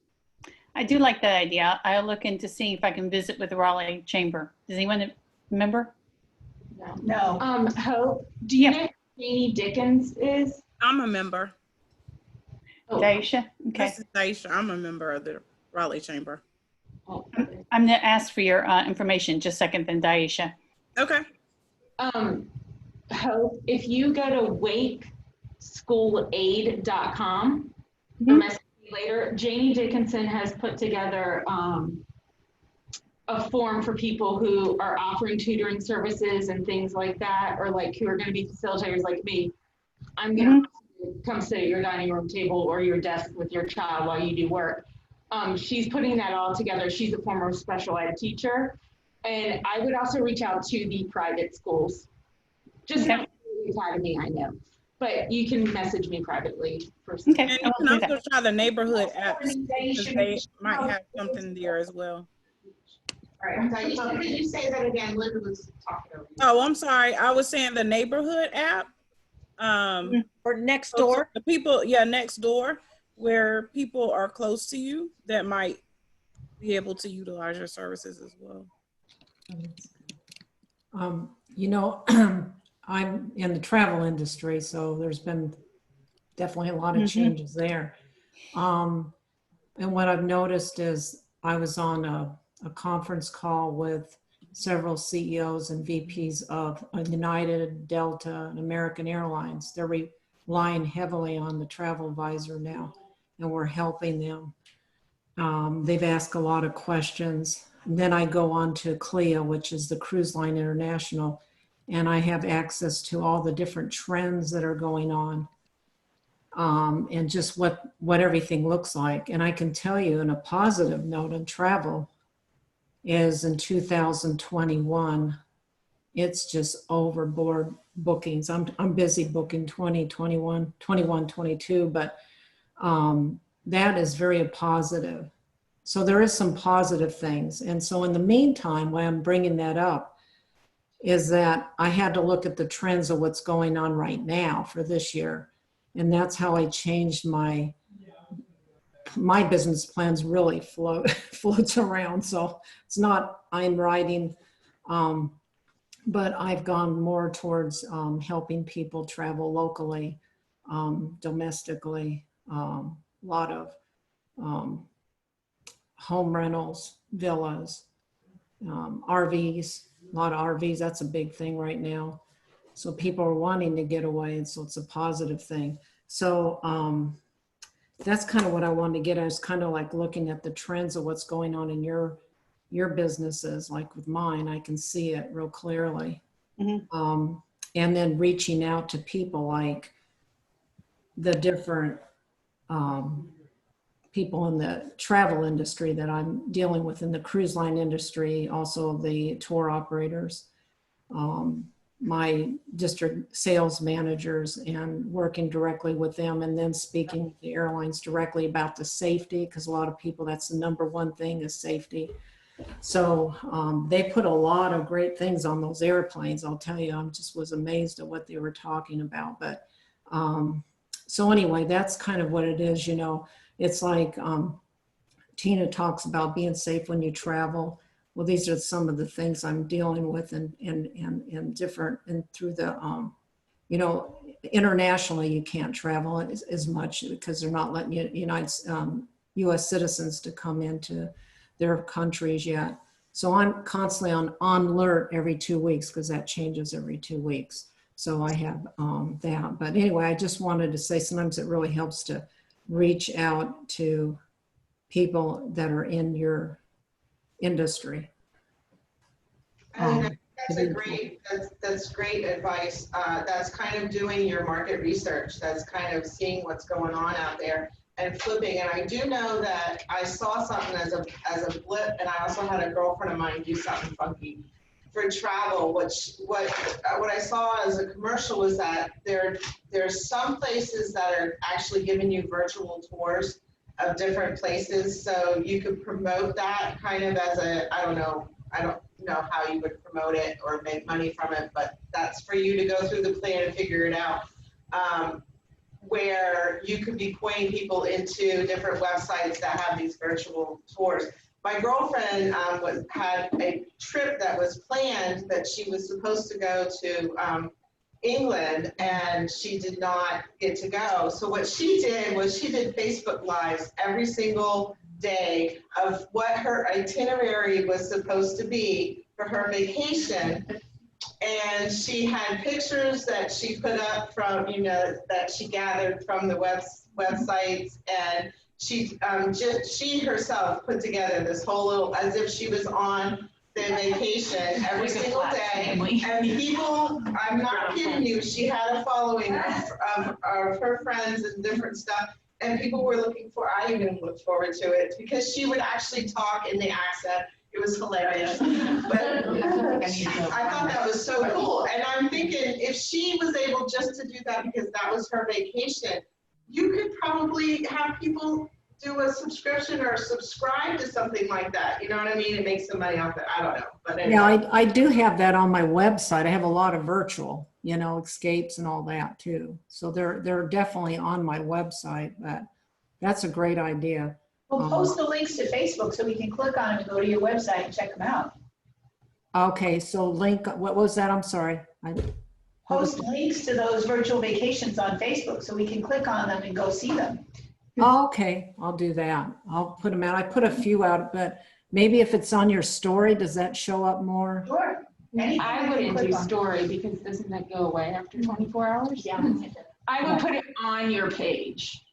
I do like that idea. I'll look into seeing if I can visit with the Raleigh Chamber. Does anyone remember? No. Hope, do you know who Janie Dickens is? I'm a member. Daisha? Okay. This is Daisha. I'm a member of the Raleigh Chamber. I'm going to ask for your information just a second, then Daisha. Okay. Hope, if you go to wakeschoolaid.com, message me later, Janie Dickinson has put together a form for people who are offering tutoring services and things like that, or like who are going to be facilitators like me. I'm going to come sit at your dining room table or your desk with your child while you do work. She's putting that all together. She's a former special ed teacher. And I would also reach out to the private schools. Just not the academy, I know. But you can message me privately. And you can also try the neighborhood apps, because they might have something there as well. All right, Daisha, could you say that again? Linda was talking over you. Oh, I'm sorry. I was saying the neighborhood app. Or next door. The people, next door, where people are close to you that might be able to utilize your services as well. You know, I'm in the travel industry, so there's been definitely a lot of changes there. And what I've noticed is I was on a conference call with several CEOs and VPs of United, Delta, and American Airlines. They're relying heavily on the travel advisor now, and we're helping them. They've asked a lot of questions. And then I go on to CLIA, which is the Cruise Line International, and I have access to all the different trends that are going on, and just what everything looks like. And I can tell you, in a positive note on travel, is in 2021, it's just overboard bookings. I'm busy booking 2021, 21, 22, but that is very positive. So there is some positive things. And so in the meantime, why I'm bringing that up is that I had to look at the trends of what's going on right now for this year. And that's how I changed my business plans really floats around. So it's not I'm writing but I've gone more towards helping people travel locally, domestically, a lot of home rentals, villas, RVs, a lot of RVs. That's a big thing right now. So people are wanting to get away, and so it's a positive thing. So that's kind of what I wanted to get at, is kind of like looking at the trends of what's going on in your businesses. Like with mine, I can see it real clearly. And then reaching out to people like the different people in the travel industry that I'm dealing with, in the cruise line industry, also the tour operators, my district sales managers, and working directly with them, and then speaking with the airlines directly about the safety, because a lot of people, that's the number one thing, is safety. So they put a lot of great things on those airplanes. I'll tell you, I just was amazed at what they were talking about. But so anyway, that's kind of what it is. You know, it's like Tina talks about being safe when you travel. Well, these are some of the things I'm dealing with, and different, and through the, you know, internationally, you can't travel as much because they're not letting U.S. citizens to come into their countries yet. So I'm constantly on alert every 2 weeks, because that changes every 2 weeks. So I have that. But anyway, I just wanted to say sometimes it really helps to reach out to people that are in your industry. That's great advice. That's kind of doing your market research. That's kind of seeing what's going on out there and flipping. And I do know that I saw something as a blip, and I also had a girlfriend of mine do something funky for travel, which what I saw as a commercial was that there's some places that are actually giving you virtual tours of different places, so you could promote that kind of as a, I don't know how you would promote it or make money from it, but that's for you to go through the plan and figure it out, where you could be pointing people into different websites that have these virtual tours. My girlfriend had a trip that was planned that she was supposed to go to England, and she did not get to go. So what she did was she did Facebook Lives every single day of what her itinerary was supposed to be for her vacation. And she had pictures that she put up from, you know, that she gathered from the websites, and she herself put together this whole little, as if she was on the vacation every single day. And people, I'm not kidding you, she had a following of her friends and different stuff. And people were looking for, I even looked forward to it, because she would actually talk in the accent. It was hilarious. But I thought that was so cool. And I'm thinking, if she was able just to do that because that was her vacation, you could probably have people do a subscription or subscribe to something like that. You know what I mean? It makes some money off it. I don't know. But anyway. Yeah, I do have that on my website. I have a lot of virtual, you know, escapes and all that too. So they're definitely on my website. But that's a great idea. Well, post the links to Facebook so we can click on them and go to your website and check them out. Okay, so link, what was that? I'm sorry. Post links to those virtual vacations on Facebook so we can click on them and go see them. Oh, okay, I'll do that. I'll put them out. I put a few out, but maybe if it's on your story, does that show up more? Sure. I wouldn't do story, because doesn't that go away after 24 hours? Yeah. I would put it on your page,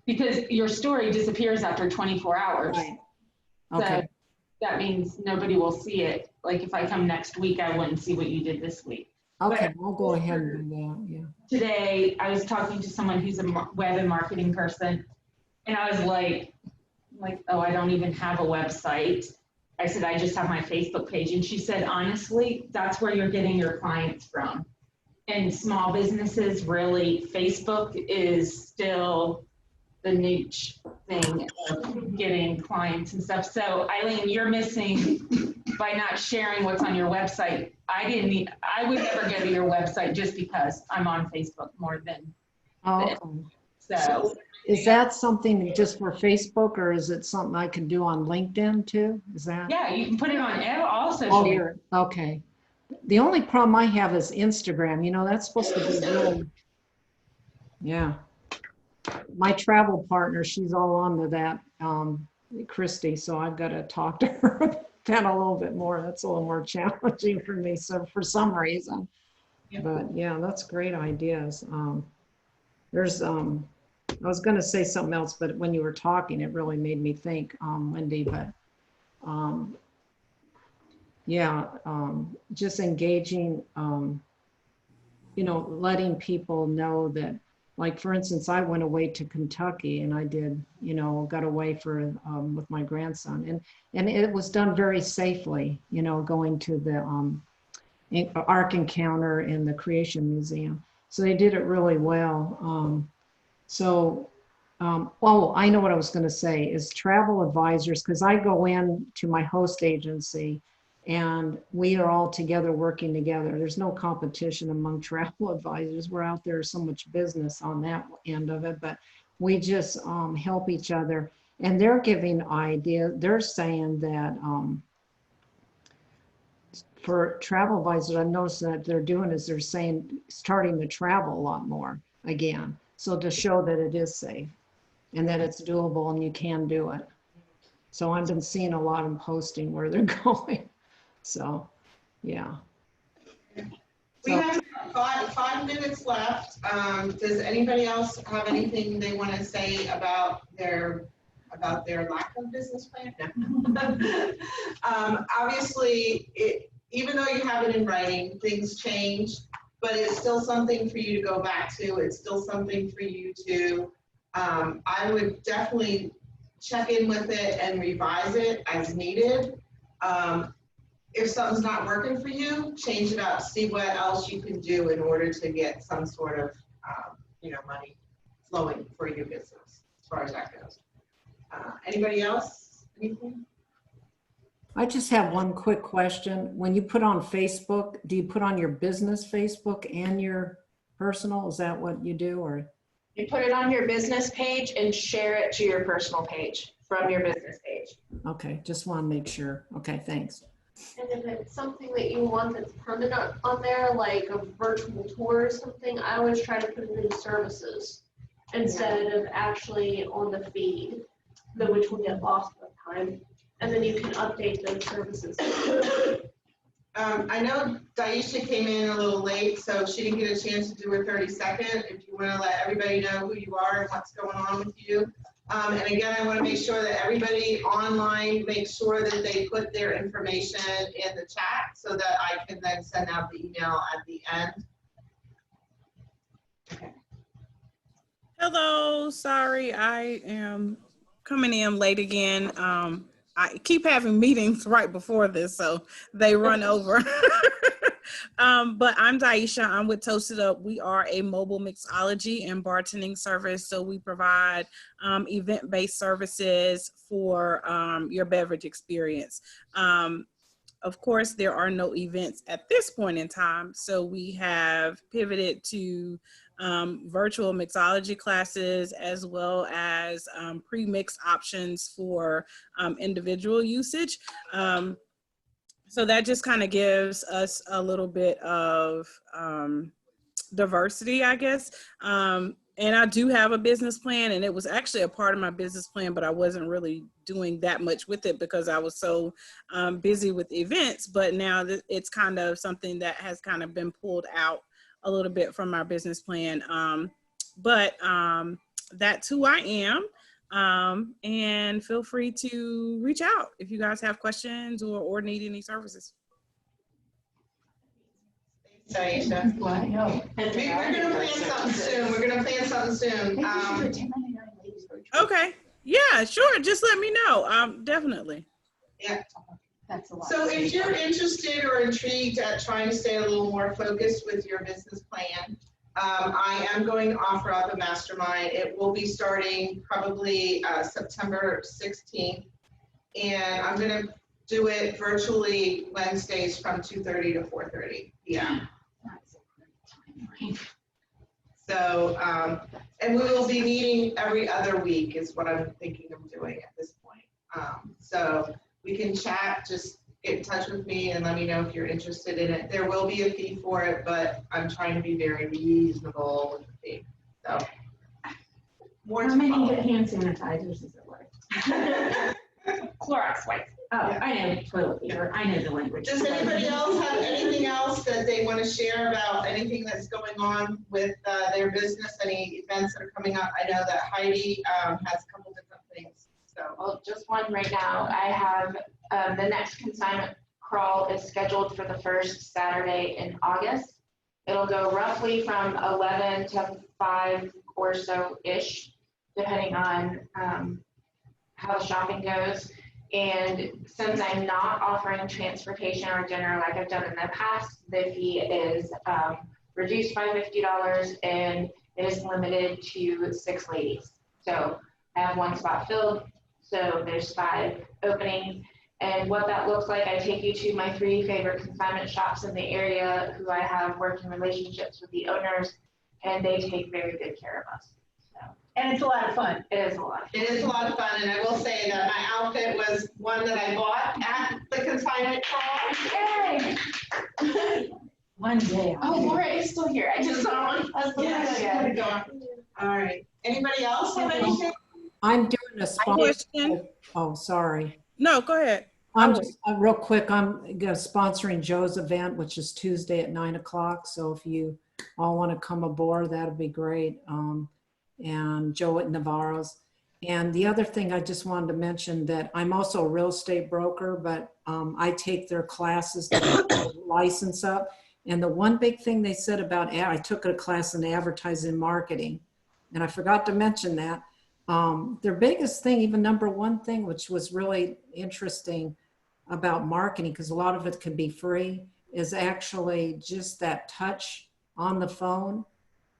because your story disappears after 24 hours. Right. Okay. So that means nobody will see it. Like if I come next week, I wouldn't see what you did this week. Okay, I'll go ahead and do that, yeah. Today, I was talking to someone who's a web and marketing person, and I was like, oh, I don't even have a website. I said, I just have my Facebook page. And she said, honestly, that's where you're getting your clients from. And small businesses, really, Facebook is still the niche thing of getting clients and stuff. So Eileen, you're missing by not sharing what's on your website. I would never go to your website just because I'm on Facebook more than okay. So is that something just for Facebook, or is it something I can do on LinkedIn too? Is that? Yeah, you can put it on all social media. Okay. The only problem I have is Instagram. You know, that's supposed to be really, yeah. My travel partner, she's all onto that, Christy, so I've got to talk to her about that a little bit more. That's a little more challenging for me, so for some reason. But yeah, that's great ideas. There's, I was going to say something else, but when you were talking, it really made me think, Wendy, but yeah, just engaging, you know, letting people know that, like, for instance, I went away to Kentucky and I did, you know, got away for, with my grandson, and it was done very safely, you know, going to the Ark Encounter and the Creation Museum. So they did it really well. Oh, I know what I was going to say is travel advisors, because I go in to my host agency and we are all together working together. There's no competition among travel advisors. We're out there, so much business on that end of it, but we just help each other. And they're giving ideas. They're saying that for travel advisors, I've noticed that they're doing is they're saying starting to travel a lot more again. So to show that it is safe and that it's doable and you can do it. So I've been seeing a lot of posting where they're going. So, yeah. We have 5 minutes left. Does anybody else have anything they want to say about their lack of business plan? No. Obviously, even though you have it in writing, things change, but it's still something for you to go back to. It's still something for you to, I would definitely check in with it and revise it as needed. If something's not working for you, change it up, see what else you can do in order to get some sort of, you know, money flowing for your business, as far as that goes. Anybody else? Anything? I just have one quick question. When you put on Facebook, do you put on your business Facebook and your personal? Is that what you do, or? You put it on your business page and share it to your personal page from your business page. Okay, just want to make sure. Okay, thanks. And if it's something that you want that's permanent on there, like a virtual tour or something, I always try to put it in services instead of actually on the feed, which will get lost with time. And then you can update those services. I know Daisha came in a little late, so she didn't get a chance to do her 30-second. If you want to let everybody know who you are and what's going on with you. And again, I want to make sure that everybody online makes sure that they put their information in the chat so that I can then send out the email at the end. Okay. Hello, sorry, I am coming in late again. I keep having meetings right before this, so they run over. But I'm Daisha. I'm with Toasted Up. We are a mobile mixology and bartending service. So we provide event-based services for your beverage experience. Of course, there are no events at this point in time. So we have pivoted to virtual mixology classes, as well as pre-mix options for individual usage. So that just kind of gives us a little bit of diversity, I guess. And I do have a business plan, and it was actually a part of my business plan, but I wasn't really doing that much with it because I was so busy with events. But now it's kind of something that has kind of been pulled out a little bit from our business plan. But that's who I am. And feel free to reach out if you guys have questions or need any services. Thanks, Daisha. We're gonna plan something soon. We're gonna plan something soon. Okay. Yeah, sure. Just let me know. Definitely. Yeah. So if you're interested or intrigued at trying to stay a little more focused with your business plan, I am going to offer up a mastermind. It will be starting probably September 16th. And I'm going to do it virtually Wednesdays from 2:30 to 4:30 p.m. So, and we will be meeting every other week is what I'm thinking of doing at this point. So we can chat, just get in touch with me and let me know if you're interested in it. There will be a fee for it, but I'm trying to be very reasonable with the fee. So. More How to many follow. hand sanitizers is it like? Clorox wipes. Oh, I know toilet paper. I know the language. Does anybody else have anything else that they want to share about anything that's going on with their business, any events that are coming up? I know that Heidi has a couple different things. So, Well, just one right now. I have the next consignment crawl is scheduled for the first Saturday in August. It'll go roughly from 11 to 5 or so-ish, depending on how the shopping goes. And since I'm not offering transportation or dinner like I've done in the past, the fee is reduced by $50 and it is limited to 6 ladies. So I have 1 spot filled, so there's 5 openings. And what that looks like, I take you to my 3 favorite consignment shops in the area who I have working relationships with the owners, and they take very good care of us. And it's a lot of fun. It is a lot of fun. it is a lot of fun, and I will say that my outfit was one that I bought at the consignment crawl. Yay! One day. Oh, Laura is still here. I just saw one. Yes, gotta go. All right. Anybody else have anything? I'm doing a sponsor. Question. Oh, sorry. No, go ahead. I'm just real quick. I'm sponsoring Joe's event, which is Tuesday at 9 o'clock. So if you all want to come aboard, that'd be great. And Joe at Navarro's. And the other thing I just wanted to mention that I'm also a real estate broker, but I take their classes to get the license up. And the one big thing they said about, I took a class in advertising and marketing, and I forgot to mention that. Their biggest thing, even number one thing, which was really interesting about marketing, because a lot of it can be free, is actually just that touch on the phone.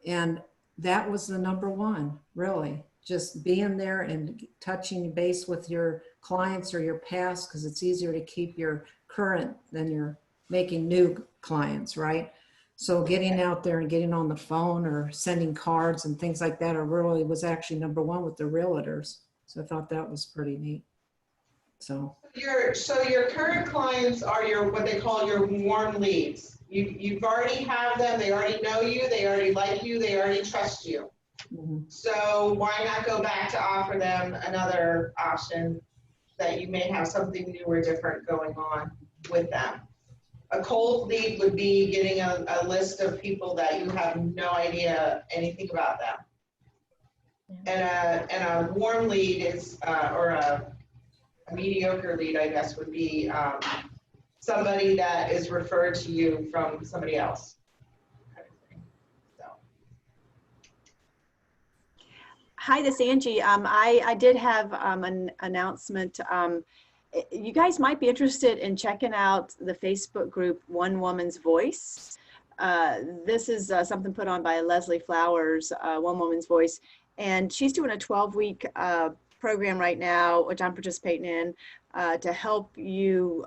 And that was the number one, really. Just being there and touching base with your clients or your past, because it's easier to keep your current than you're making new clients, right? So getting out there and getting on the phone or sending cards and things like that really was actually number one with the realtors. So I thought that was pretty neat. So your current clients are your, what they call your warm leads. You've already have them, they already know you, they already like you, they already trust you. Mm-hmm. So why not go back to offer them another option that you may have something new or different going on with them? A cold lead would be getting a list of people that you have no idea anything about them. And a warm lead is, or a mediocre lead, I guess, would be somebody that is referred to you from somebody else. Hi, this is Angie. I did have an announcement. You guys might be interested in checking out the Facebook group One Woman's Voice. This is something put on by Leslie Flowers, One Woman's Voice, and she's doing a 12-week program right now, which I'm participating in, to help you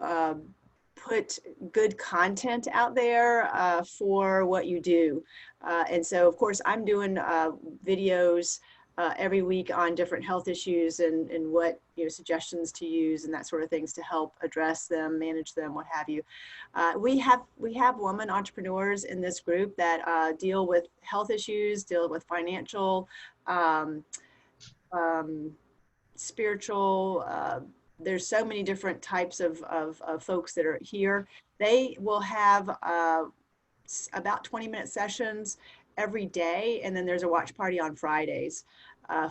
put good content out there for what you do. And so, of course, I'm doing videos every week on different health issues and what, you know, suggestions to use and that sort of things to help address them, manage them, what have you. We have women entrepreneurs in this group that deal with health issues, deal with financial, spiritual. There's so many different types of folks that are here. They will have about 20-minute sessions every day, and then there's a watch party on Fridays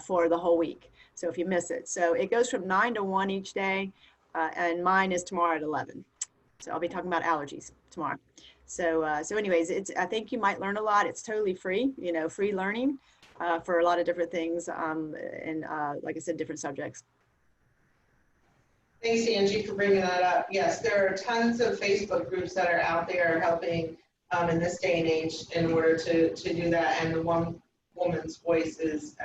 for the whole week. So if you miss it, so it goes from 9 to 1 each day, and mine is tomorrow at 11. So I'll be talking about allergies tomorrow. So anyways, I think you might learn a lot. It's totally free, you know, free learning for a lot of different things, and like I said, different subjects. Thanks, Angie, for bringing that up. Yes, there are tons of Facebook groups that are out there helping in this day and age in order to do that. And the One Woman's Voice is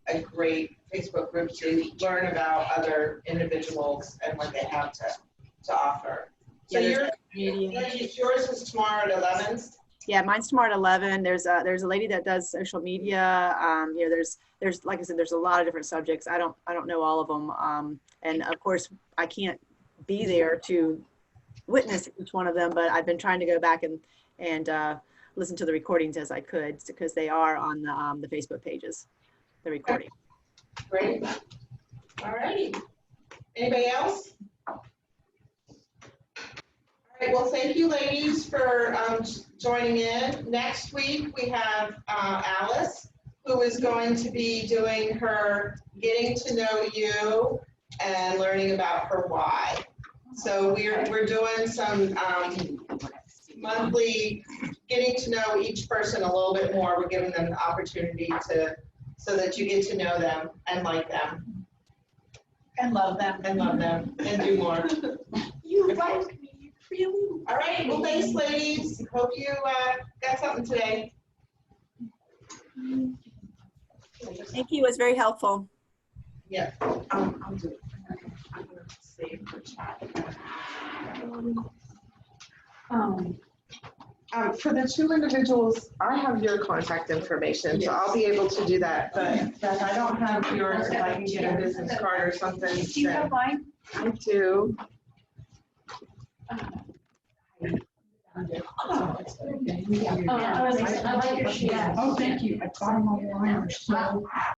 a great Facebook group to learn about other individuals and what they have to offer. So yours is tomorrow at 11? Yeah, mine's tomorrow at 11. There's a lady that does social media. You know, there's like I said, there's a lot of different subjects. I don't know all of them. And of course, I can't be there to witness each one of them, but I've been trying to go back and listen to the recordings as I could, because they are on the Facebook pages, the recording. Great. All righty. Anybody else? All right, well, thank you, ladies, for joining in. Next week, we have Alice, who is going to be doing her getting to know you and learning about her why. So we're doing some monthly getting to know each person a little bit more. We're giving them the opportunity so that you get to know them and like them. And love them. And love them and do more. You like me, really? All right, well, thanks, ladies. Hope you got something today. Thank you, it was very helpful. Yeah. I'll do it. I'm gonna save the chat. For the two individuals, I have your contact information, so I'll be able to do that. But Beth, I don't have yours. If I can get a business card or something. Do you have mine? I do. I like your sheet. Oh, thank you. I got them online. So